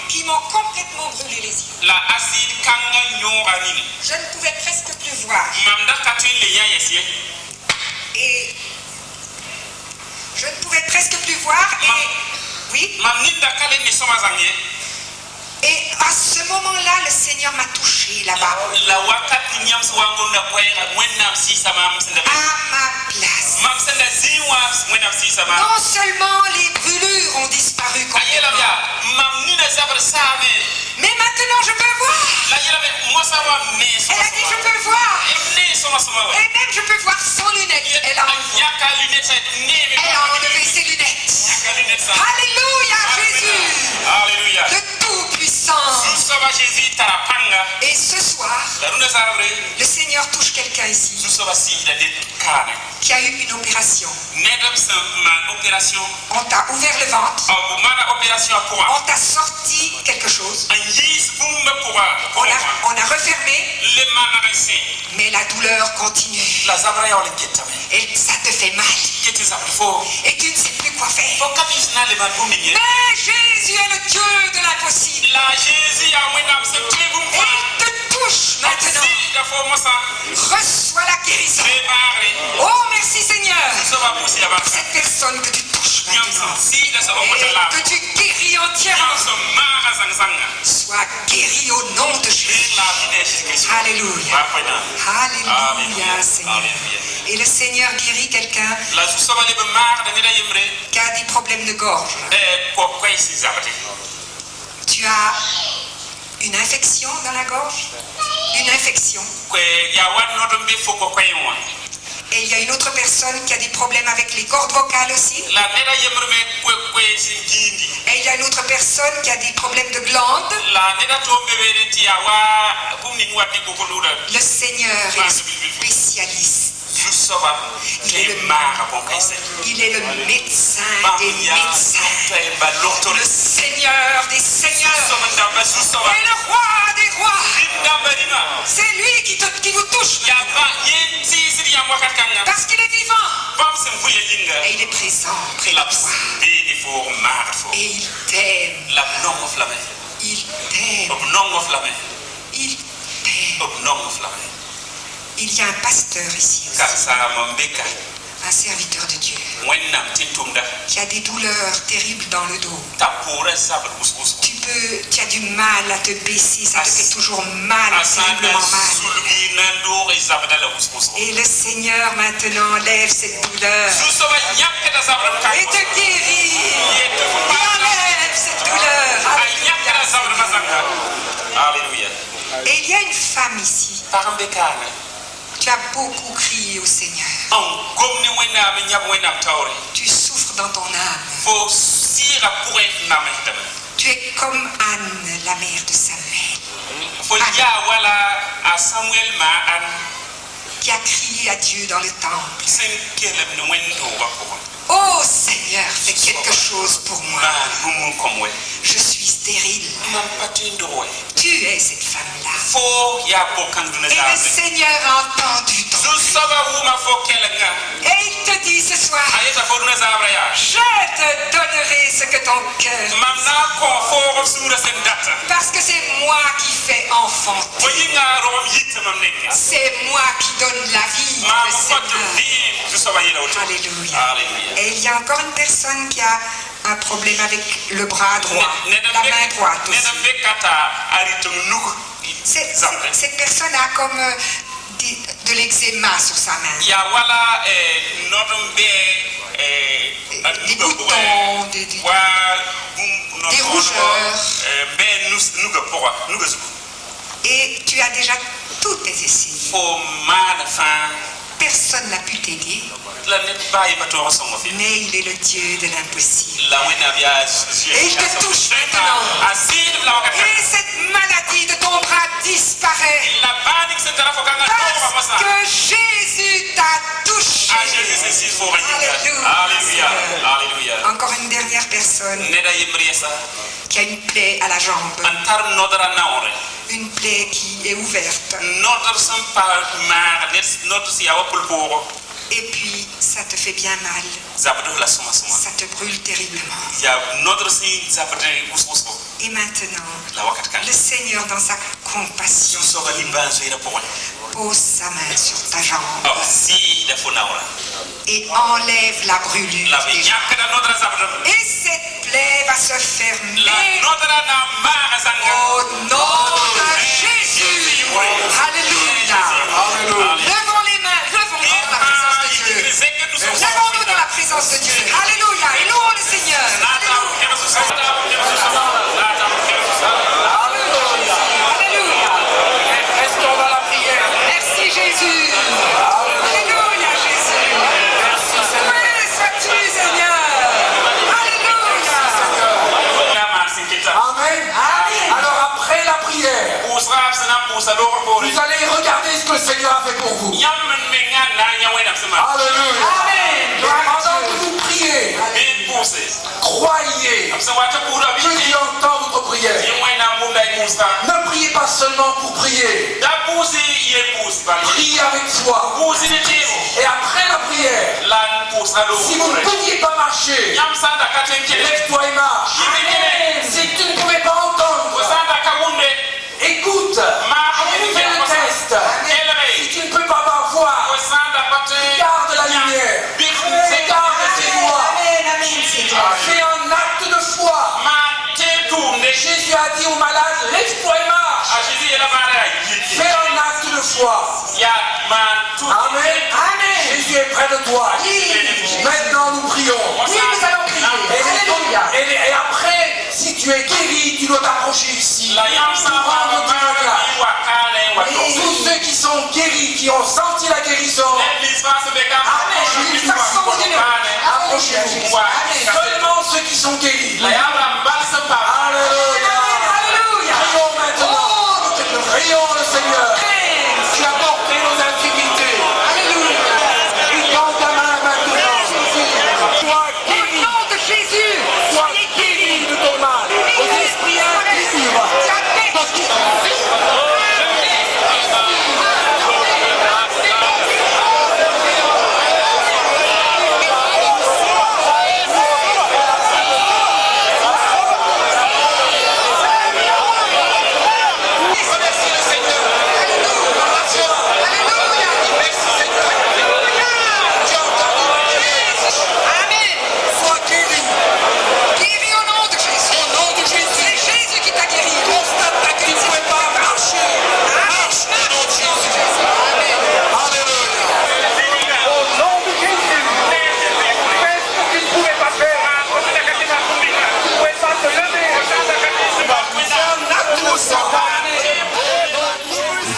qui m'ont complètement brûlé les yeux. Je ne pouvais presque plus voir. Et je ne pouvais presque plus voir oui. Et à ce moment-là, le Seigneur m'a touché là-bas. À ma place. Non seulement les brûlures ont disparu mais maintenant je peux voir. Elle a dit je peux voir. Et même je peux voir sans lunettes. Elle a enlevé ses lunettes. Alléluia Jésus. Alléluia. Le Tout-Puissant. Et ce soir, le Seigneur touche quelqu'un ici qui a eu une opération. On t'a ouvert le ventre. On t'a sorti quelque chose. On a refermé. Mais la douleur continue. Et ça te fait mal. Et tu ne sais plus quoi faire. Mais Jésus est le Dieu de l'impossible. Et il te touche maintenant. Reçois la guérison. Oh merci Seigneur. Cette personne que tu touches maintenant. Et que tu guéris entièrement. Sois guéri au nom de Jésus. Alléluia. Alléluia Seigneur. Et le Seigneur guérit quelqu'un qui a des problèmes de gorge. Tu as une infection dans la gorge? Une infection. Et il y a une autre personne qui a des problèmes avec les cordes vocales aussi. Et il y a une autre personne qui a des problèmes de glandes. Le Seigneur est spécialiste. Il est le médecin des médecins. Le Seigneur des seigneurs. Et le roi des rois. C'est lui qui vous touche. Parce qu'il est vivant. Et il est présent près de toi. Et il t'aime. Il t'aime. Il t'aime. Il y a un pasteur ici aussi, un serviteur de Dieu, qui a des douleurs terribles dans le dos. Tu as du mal à te baisser, ça te fait toujours mal, terriblement mal. Et le Seigneur maintenant enlève cette douleur et te guérit. Il enlève cette douleur. Alléluia. Et il y a une femme ici. Tu as beaucoup crié au Seigneur. Tu souffres dans ton âme. Tu es comme Anne, la mère de Samuel. Qui a crié à Dieu dans le temple. Oh Seigneur, fais quelque chose pour moi. Je suis stérile. Tu es cette femme-là. Et le Seigneur a entendu ton cri. Et il te dit ce soir, je te donnerai ce que ton cœur désire. Parce que c'est moi qui fais enfanter. C'est moi qui donne la vie. Le Seigneur. Alléluia. Et il y a encore une personne qui a un problème avec le bras droit, la main droite aussi. Cette personne a comme de l'eczéma sur sa main. Des boutons, des rougeurs. Et tu as déjà tout essayé. Personne n'a pu t'aider. Mais il est le Dieu de l'impossible. Et il te touche maintenant. Et cette maladie de ton bras disparaît. Parce que Jésus t'a touché. Alléluia. Encore une dernière première personne neda yemriesa qui a une plaie à la jambe, antar nodra naore une plaie qui est ouverte. nodra sampa mar nodra si awapul boro Et puis, ça te fait bien mal. zabdo la suma suma Ça te brûle terriblement. ya nodra si zabde usbusko Et maintenant, la wakat kan le Seigneur, dans sa compassion, so ga libanzo ira pokon pose sa main sur ta jambe oh si da fonaura et enlève la brûlure. la be yakada nodra zabdo Et cette plaie va se fermer la nodra na mar zanga au nom de Jésus. Alléluia. Levons les mains, levons-nous dans la présence de Dieu. Levons-nous dans la présence de Dieu. Alléluia. Et louons le Seigneur. Alléluia. Restons dans la prière. Merci Jésus. Alléluia Jésus. Béni sois-tu Seigneur. Alléluia. Amen. Alors après la prière, vous allez regarder ce que le Seigneur a fait pour vous. Alléluia. Pendant que vous priez, croyez que Dieu entend votre prière. Ne priez pas seulement pour prier. Priez avec foi. Et après la prière, si vous ne pouviez pas marcher, lève-toi et marche. Si tu ne pouvais pas entendre, écoute. Fais le test. Si tu ne peux pas voir, garde la lumière. Garde tes doigts. Fais un acte de foi. Jésus a dit aux malades, lève-toi et marche. Fais un acte de foi. Amen. Jésus est près de toi. Maintenant nous prions. Et après, si tu es guéri, tu dois t'approcher ici. Tous ceux qui sont guéris, qui ont senti la guérison, approchez-vous. Seulement ceux qui sont guéris. Alléluia. Prions maintenant. Prions le Seigneur. Tu as porté nos infirmités. Dans ta main maintenant. Sois guéri. Au nom de Jésus. Sois guéri de ton mal. Aux esprits impurs.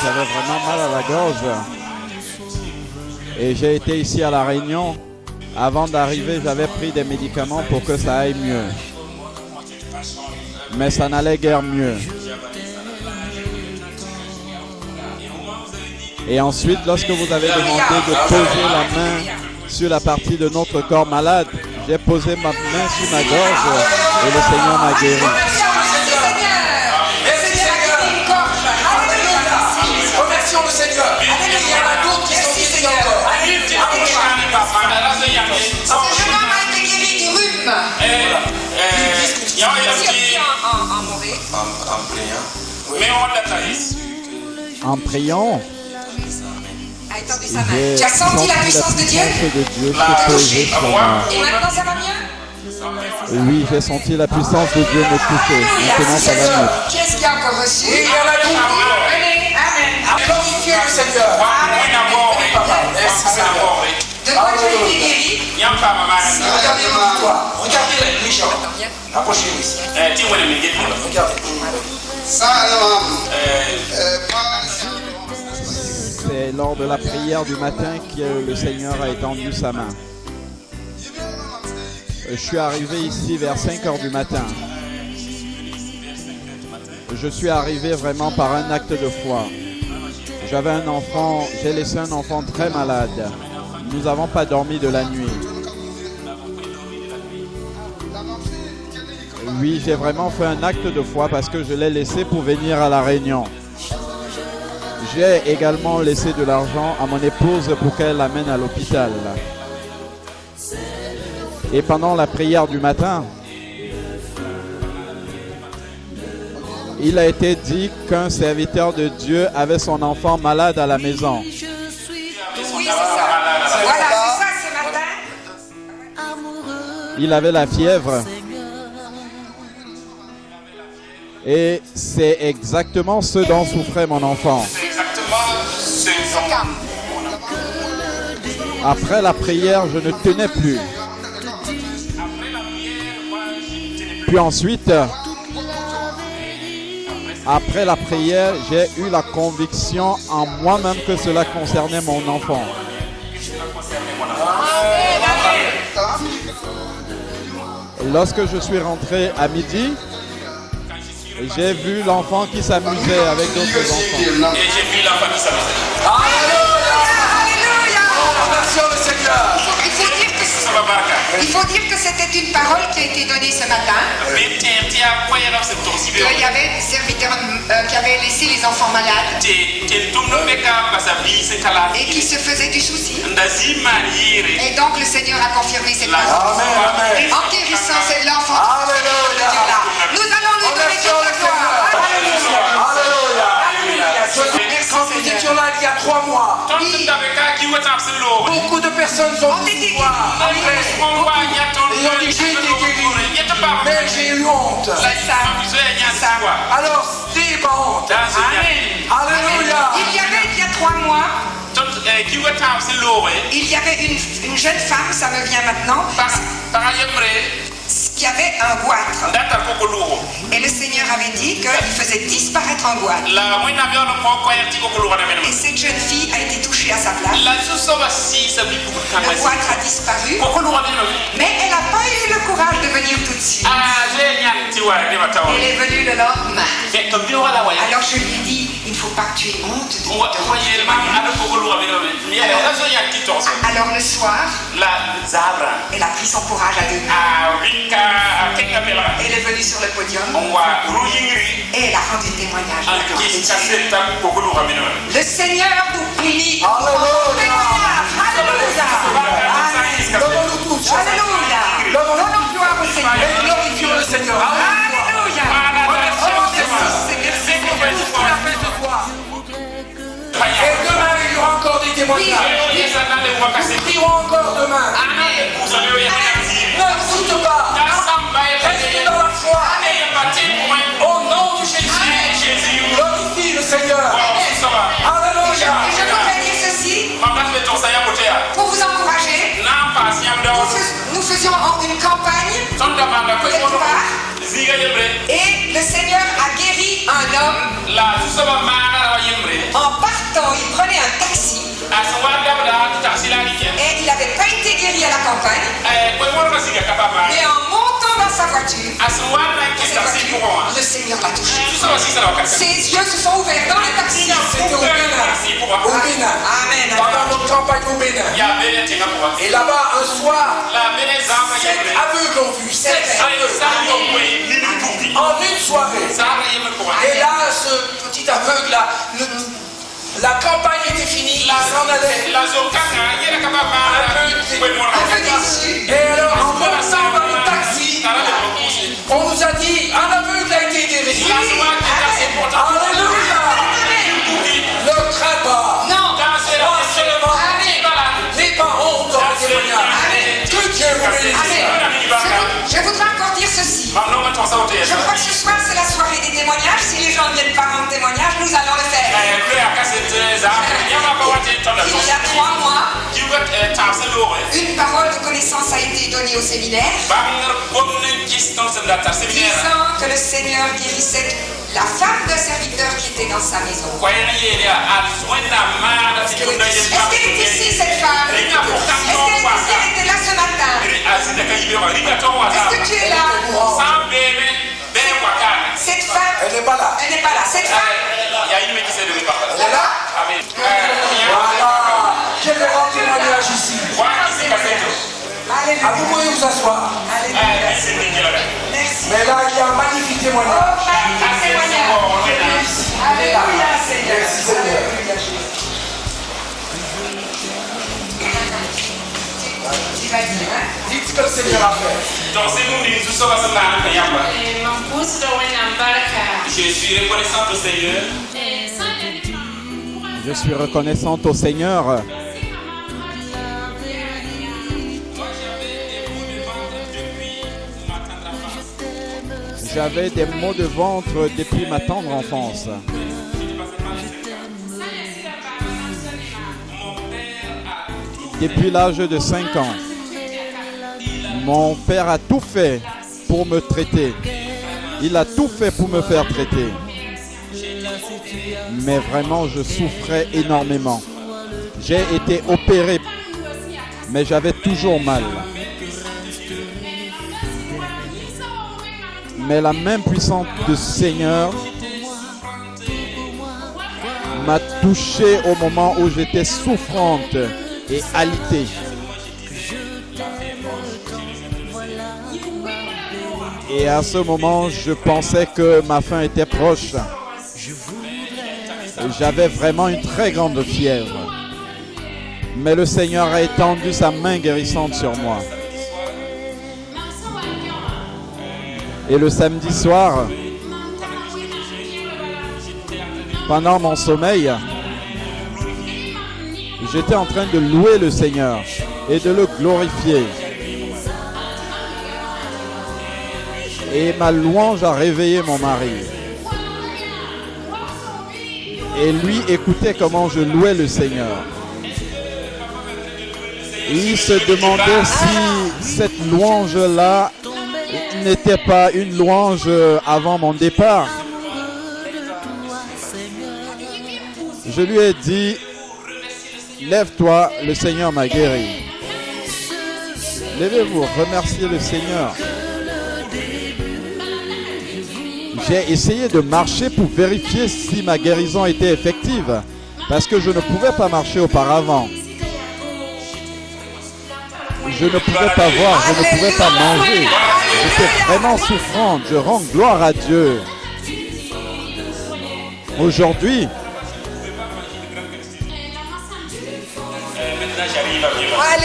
J'avais vraiment mal à la gorge et j'ai été ici à La Réunion. Avant d'arriver, j'avais pris des médicaments pour que ça aille mieux, mais ça n'allait guère mieux. Et ensuite, lorsque vous avez demandé de poser la main sur la partie de notre corps malade, j'ai posé ma main sur ma gorge et le Seigneur m'a guéri. Remercions le Seigneur. Il y en a d'autres qui sont guéris encore. Ce jeune homme a été guéri du rhume. En priant, Tu as senti la puissance de Dieu? se poser sur moi. Et maintenant ça va mieux? Oui, j'ai senti la puissance de Dieu me toucher. Maintenant, ça va mieux. Qui est-ce qui a encore reçu? Et il y en a d'autres. Glorifiez le Seigneur. Merci Seigneur. De quoi tu as été guéri? Regardez-moi toi. Regardez les gens. Approchez-vous ici. Regardez. C'est lors de la prière du matin que le Seigneur a étendu sa main. Je suis arrivé ici vers 5 heures du matin. Je suis arrivé vraiment par un acte de foi. J'avais un enfant, j'ai laissé un enfant très malade. Nous n'avons pas dormi de la nuit. Oui, j'ai vraiment fait un acte de foi parce que je l'ai laissé pour venir à La Réunion. J'ai également laissé de l'argent à mon épouse pour qu'elle l'amène à l'hôpital. Et pendant la prière du matin, il a été dit qu'un serviteur de Dieu avait son enfant malade à la maison. Oui, c'est ça. Voilà, c'est ça ce matin. Il avait la fièvre. Et c'est exactement ce dont souffrait mon enfant. C'est exactement ce dont Après la prière, je ne tenais plus. Puis ensuite, après la prière, j'ai eu la conviction en moi-même que cela concernait mon enfant. Lorsque je suis rentré à midi, j'ai vu l'enfant qui s'amusait avec d'autres enfants. Et j'ai vu l'enfant qui s'amusait. Alléluia. Merci le Seigneur. Il faut dire que c'était une parole qui a été donnée ce matin. Il y avait des serviteurs qui avaient laissé les enfants malades et qui se faisaient du souci. Et donc le Seigneur a confirmé cette parole. En guérissant l'enfant. Nous allons lui donner toute la gloire. Quand nous étions là il y a 3 mois, beaucoup de personnes sont venues voir après et ont dit j'ai été guéri, mais j'ai eu honte. Alors c'est ma honte. Alléluia. Il y a 3 mois, il y avait une jeune femme, ça me vient maintenant, qui avait un goitre. Et le Seigneur avait dit qu'il faisait disparaître un goitre. Et cette jeune fille a été touchée à sa place. Le goitre a disparu. Mais elle n'a pas eu le courage de venir tout de suite. Elle est venue le lendemain. Alors je lui ai dit, il ne faut pas que tu aies honte de Alors le soir, elle a pris son courage à deux mains. Elle est venue sur le podium et elle a rendu témoignage. Le Seigneur nous bénit. Alléluia. Donnons-nous tous. Alléluia. Donnons gloire au Seigneur. Et glorifions le Seigneur. Alléluia. Merci pour tout ce qu'il a fait ce soir. Et demain, il y aura encore des témoignages. Nous prierons encore demain. Ne doute pas. Reste dans la foi. Au nom de Jésus. Glorifie le Seigneur. Alléluia. Et je voudrais dire ceci pour vous encourager. Nous faisions une campagne quelque part, et le Seigneur a guéri un homme. En partant, il prenait un taxi. Et il n'avait pas été guéri à la campagne. Mais en montant dans sa voiture, le Seigneur l'a touché. Ses yeux se sont ouverts dans le taxi. C'était au Bénin. Au Bénin. Amen. Pendant notre campagne au Bénin. Et là-bas, un soir, 7 aveugles ont vu. 7 aveugles. En une soirée. Et là, ce petit aveugle-là, la campagne était finie, il s'en allait. Un peu déçu. Et alors, en montant dans le taxi, on nous a dit, un aveugle a été guéri. Alléluia. Ne crains pas. Non. Crois seulement. N'aie pas honte dans le témoignage. Que Dieu vous bénisse. Je voudrais encore dire ceci. Je crois que ce soir c'est la soirée des témoignages. Si les gens ne viennent pas rendre témoignage, nous allons le faire. Il y a 3 mois, une parole de connaissance a été donnée au séminaire, disant que le Seigneur guérissait la femme d'un serviteur qui était dans sa maison. Est-ce qu'elle est ici, cette femme? Est-ce qu'elle était là ce matin? Est-ce que tu es là? Cette femme, Elle n'est pas là. elle n'est pas là. Cette femme, Elle est là. Voilà. Je vais rendre témoignage ici. alléluia. Ah, vous pouvez vous asseoir. Alléluia. que le Seigneur a fait. Je suis reconnaissante au Seigneur. Je suis reconnaissante au Seigneur. J'avais des maux de ventre depuis ma tendre enfance. Depuis l'âge de 5 ans, mon père a tout fait pour me traiter. Il a tout fait pour me faire traiter. Mais vraiment, je souffrais énormément. J'ai été opéré, mais j'avais toujours mal. Mais la main puissante du Seigneur m'a touché au moment où j'étais souffrante et alitée. Et à ce moment, je pensais que ma fin était proche. J'avais vraiment une très grande fièvre. Mais le Seigneur a étendu sa main guérissante sur moi. Et le samedi soir, pendant mon sommeil, j'étais en train de louer le Seigneur et de le glorifier. Et ma louange a réveillé mon mari. Et lui écoutait comment je louais le Seigneur. Et il se demandait si cette louange-là n'était pas une louange avant mon départ. Je lui ai dit, lève-toi, le Seigneur m'a guéri. Levez-vous, remerciez le Seigneur. J'ai essayé de marcher pour vérifier si ma guérison était effective, parce que je ne pouvais pas marcher auparavant. Je ne pouvais pas voir, je ne pouvais pas manger. J'étais vraiment souffrante. Je rends gloire à Dieu. Aujourd'hui,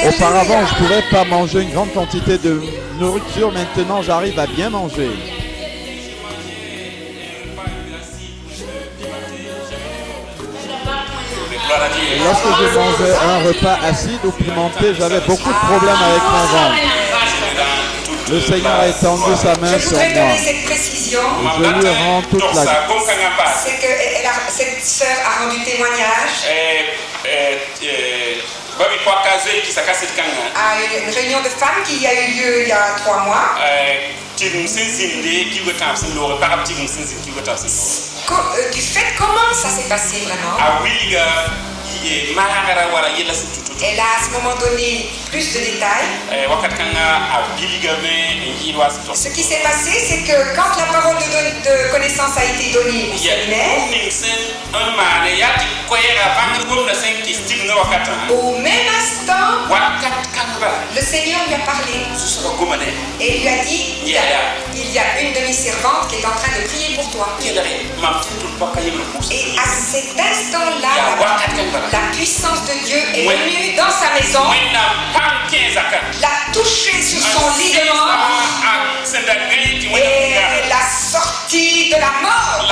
auparavant, je ne pouvais pas manger une grande quantité de nourriture. Maintenant, j'arrive à bien manger. Et lorsque je mangeais un repas acide ou pimenté, j'avais beaucoup de problèmes avec mon ventre. Le Seigneur a étendu sa main sur moi. Je lui rends toute la grâce. C'est que cette sœur a rendu témoignage à une réunion de femmes qui a eu lieu il y a 3 mois. Du fait, comment ça s'est passé vraiment? Elle a à ce moment donné plus de détails. Ce qui s'est passé, c'est que quand la parole de connaissance a été donnée au séminaire, au même instant, le Seigneur lui a parlé et lui a dit, il y a une de mes servantes qui est en train de prier pour toi. Et à cet instant-là, la puissance de Dieu est venue dans sa maison, l'a touché sur son lit de mort et l'a sorti de la mort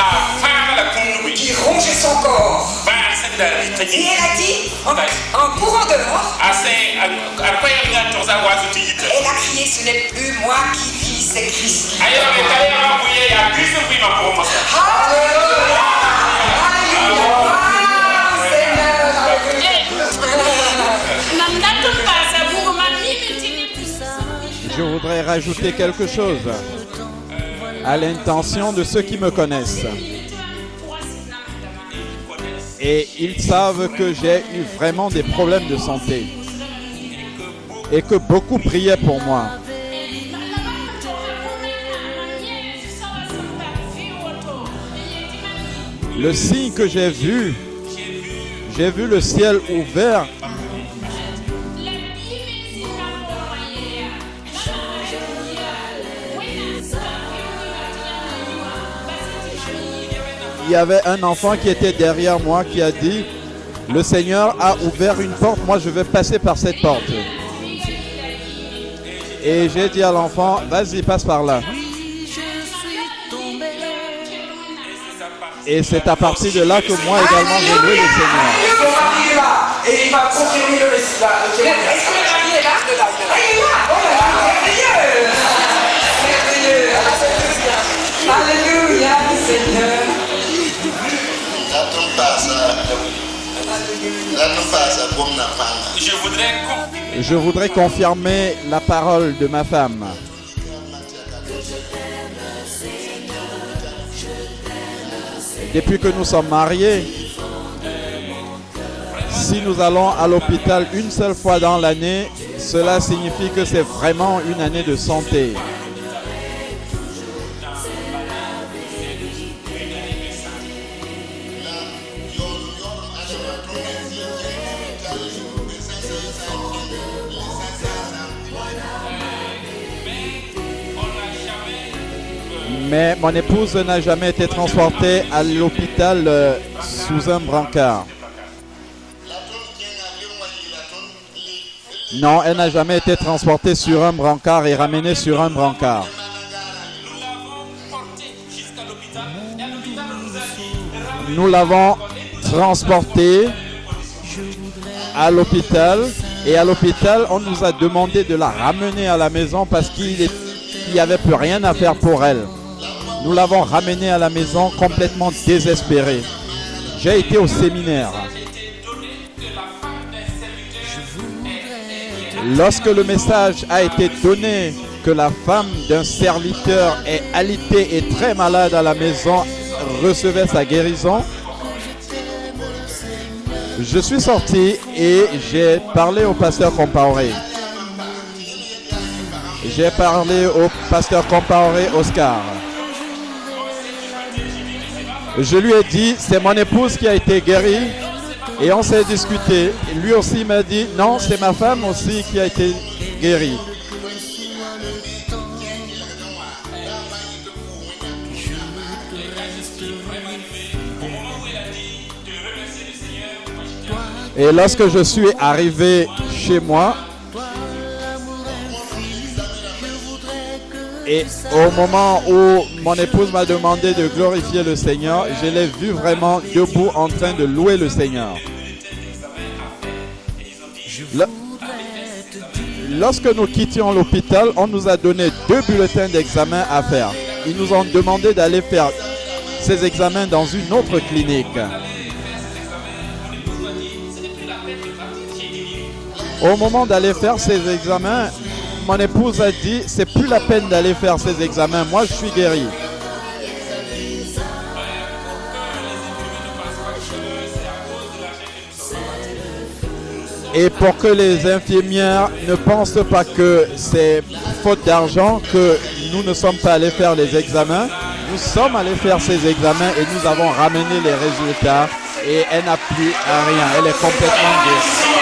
qui rongeait son corps. Et elle a dit, en courant dehors, elle a crié, ce n'est plus moi qui vis, c'est Christ. Je voudrais rajouter quelque chose à l'intention de ceux qui me connaissent. Et ils savent que j'ai eu vraiment des problèmes de santé et que beaucoup priaient pour moi. Le signe que j'ai vu le ciel ouvert. Il y avait un enfant qui était derrière moi qui a dit, le Seigneur a ouvert une porte, moi je vais passer par cette porte. Et j'ai dit à l'enfant, vas-y, passe par là. Et c'est à partir de là que moi également j'ai loué le Seigneur. Son mari est là et il va confirmer le récit. Est-ce que le mari est là? Il est là. Oh là là, merveilleux. Alléluia, Seigneur. Je voudrais confirmer la parole de ma femme. Depuis que nous sommes mariés, si nous allons à l'hôpital une seule fois dans l'année, cela signifie que c'est vraiment une année de santé. Mais mon épouse n'a jamais été transportée à l'hôpital sous un brancard. Non, elle n'a jamais été transportée sur un brancard et ramenée sur un brancard. Nous l'avons transportée à l'hôpital et à l'hôpital, on nous a demandé de la ramener à la maison parce qu'il n'y avait plus rien à faire pour elle. Nous l'avons ramenée à la maison complètement désespérée. J'ai été au séminaire. Lorsque le message a été donné que la femme d'un serviteur est alitée et très malade à la maison recevait sa guérison, je suis sorti et j'ai parlé au pasteur Compaoré. J'ai parlé au pasteur Compaoré Oscar. Je lui ai dit, c'est mon épouse qui a été guérie. Et on s'est discuté. Lui aussi m'a dit, non, c'est ma femme aussi qui a été guérie. Et lorsque je suis arrivé chez moi, et au moment où mon épouse m'a demandé de glorifier le Seigneur, je l'ai vu vraiment debout en train de louer le Seigneur. Lorsque nous quittions l'hôpital, on nous a donné 2 bulletins d'examen à faire. Ils nous ont demandé d'aller faire ces examens dans une autre clinique. Au moment d'aller faire ces examens, mon épouse a dit, c'est plus la peine d'aller faire ces examens. Moi, je suis guéri. Et pour que les infirmières ne pensent pas que c'est faute d'argent que nous ne sommes pas allés faire les examens, nous sommes allés faire ces examens et nous avons ramené les résultats et elle n'a plus à rien. Elle est complètement guérie.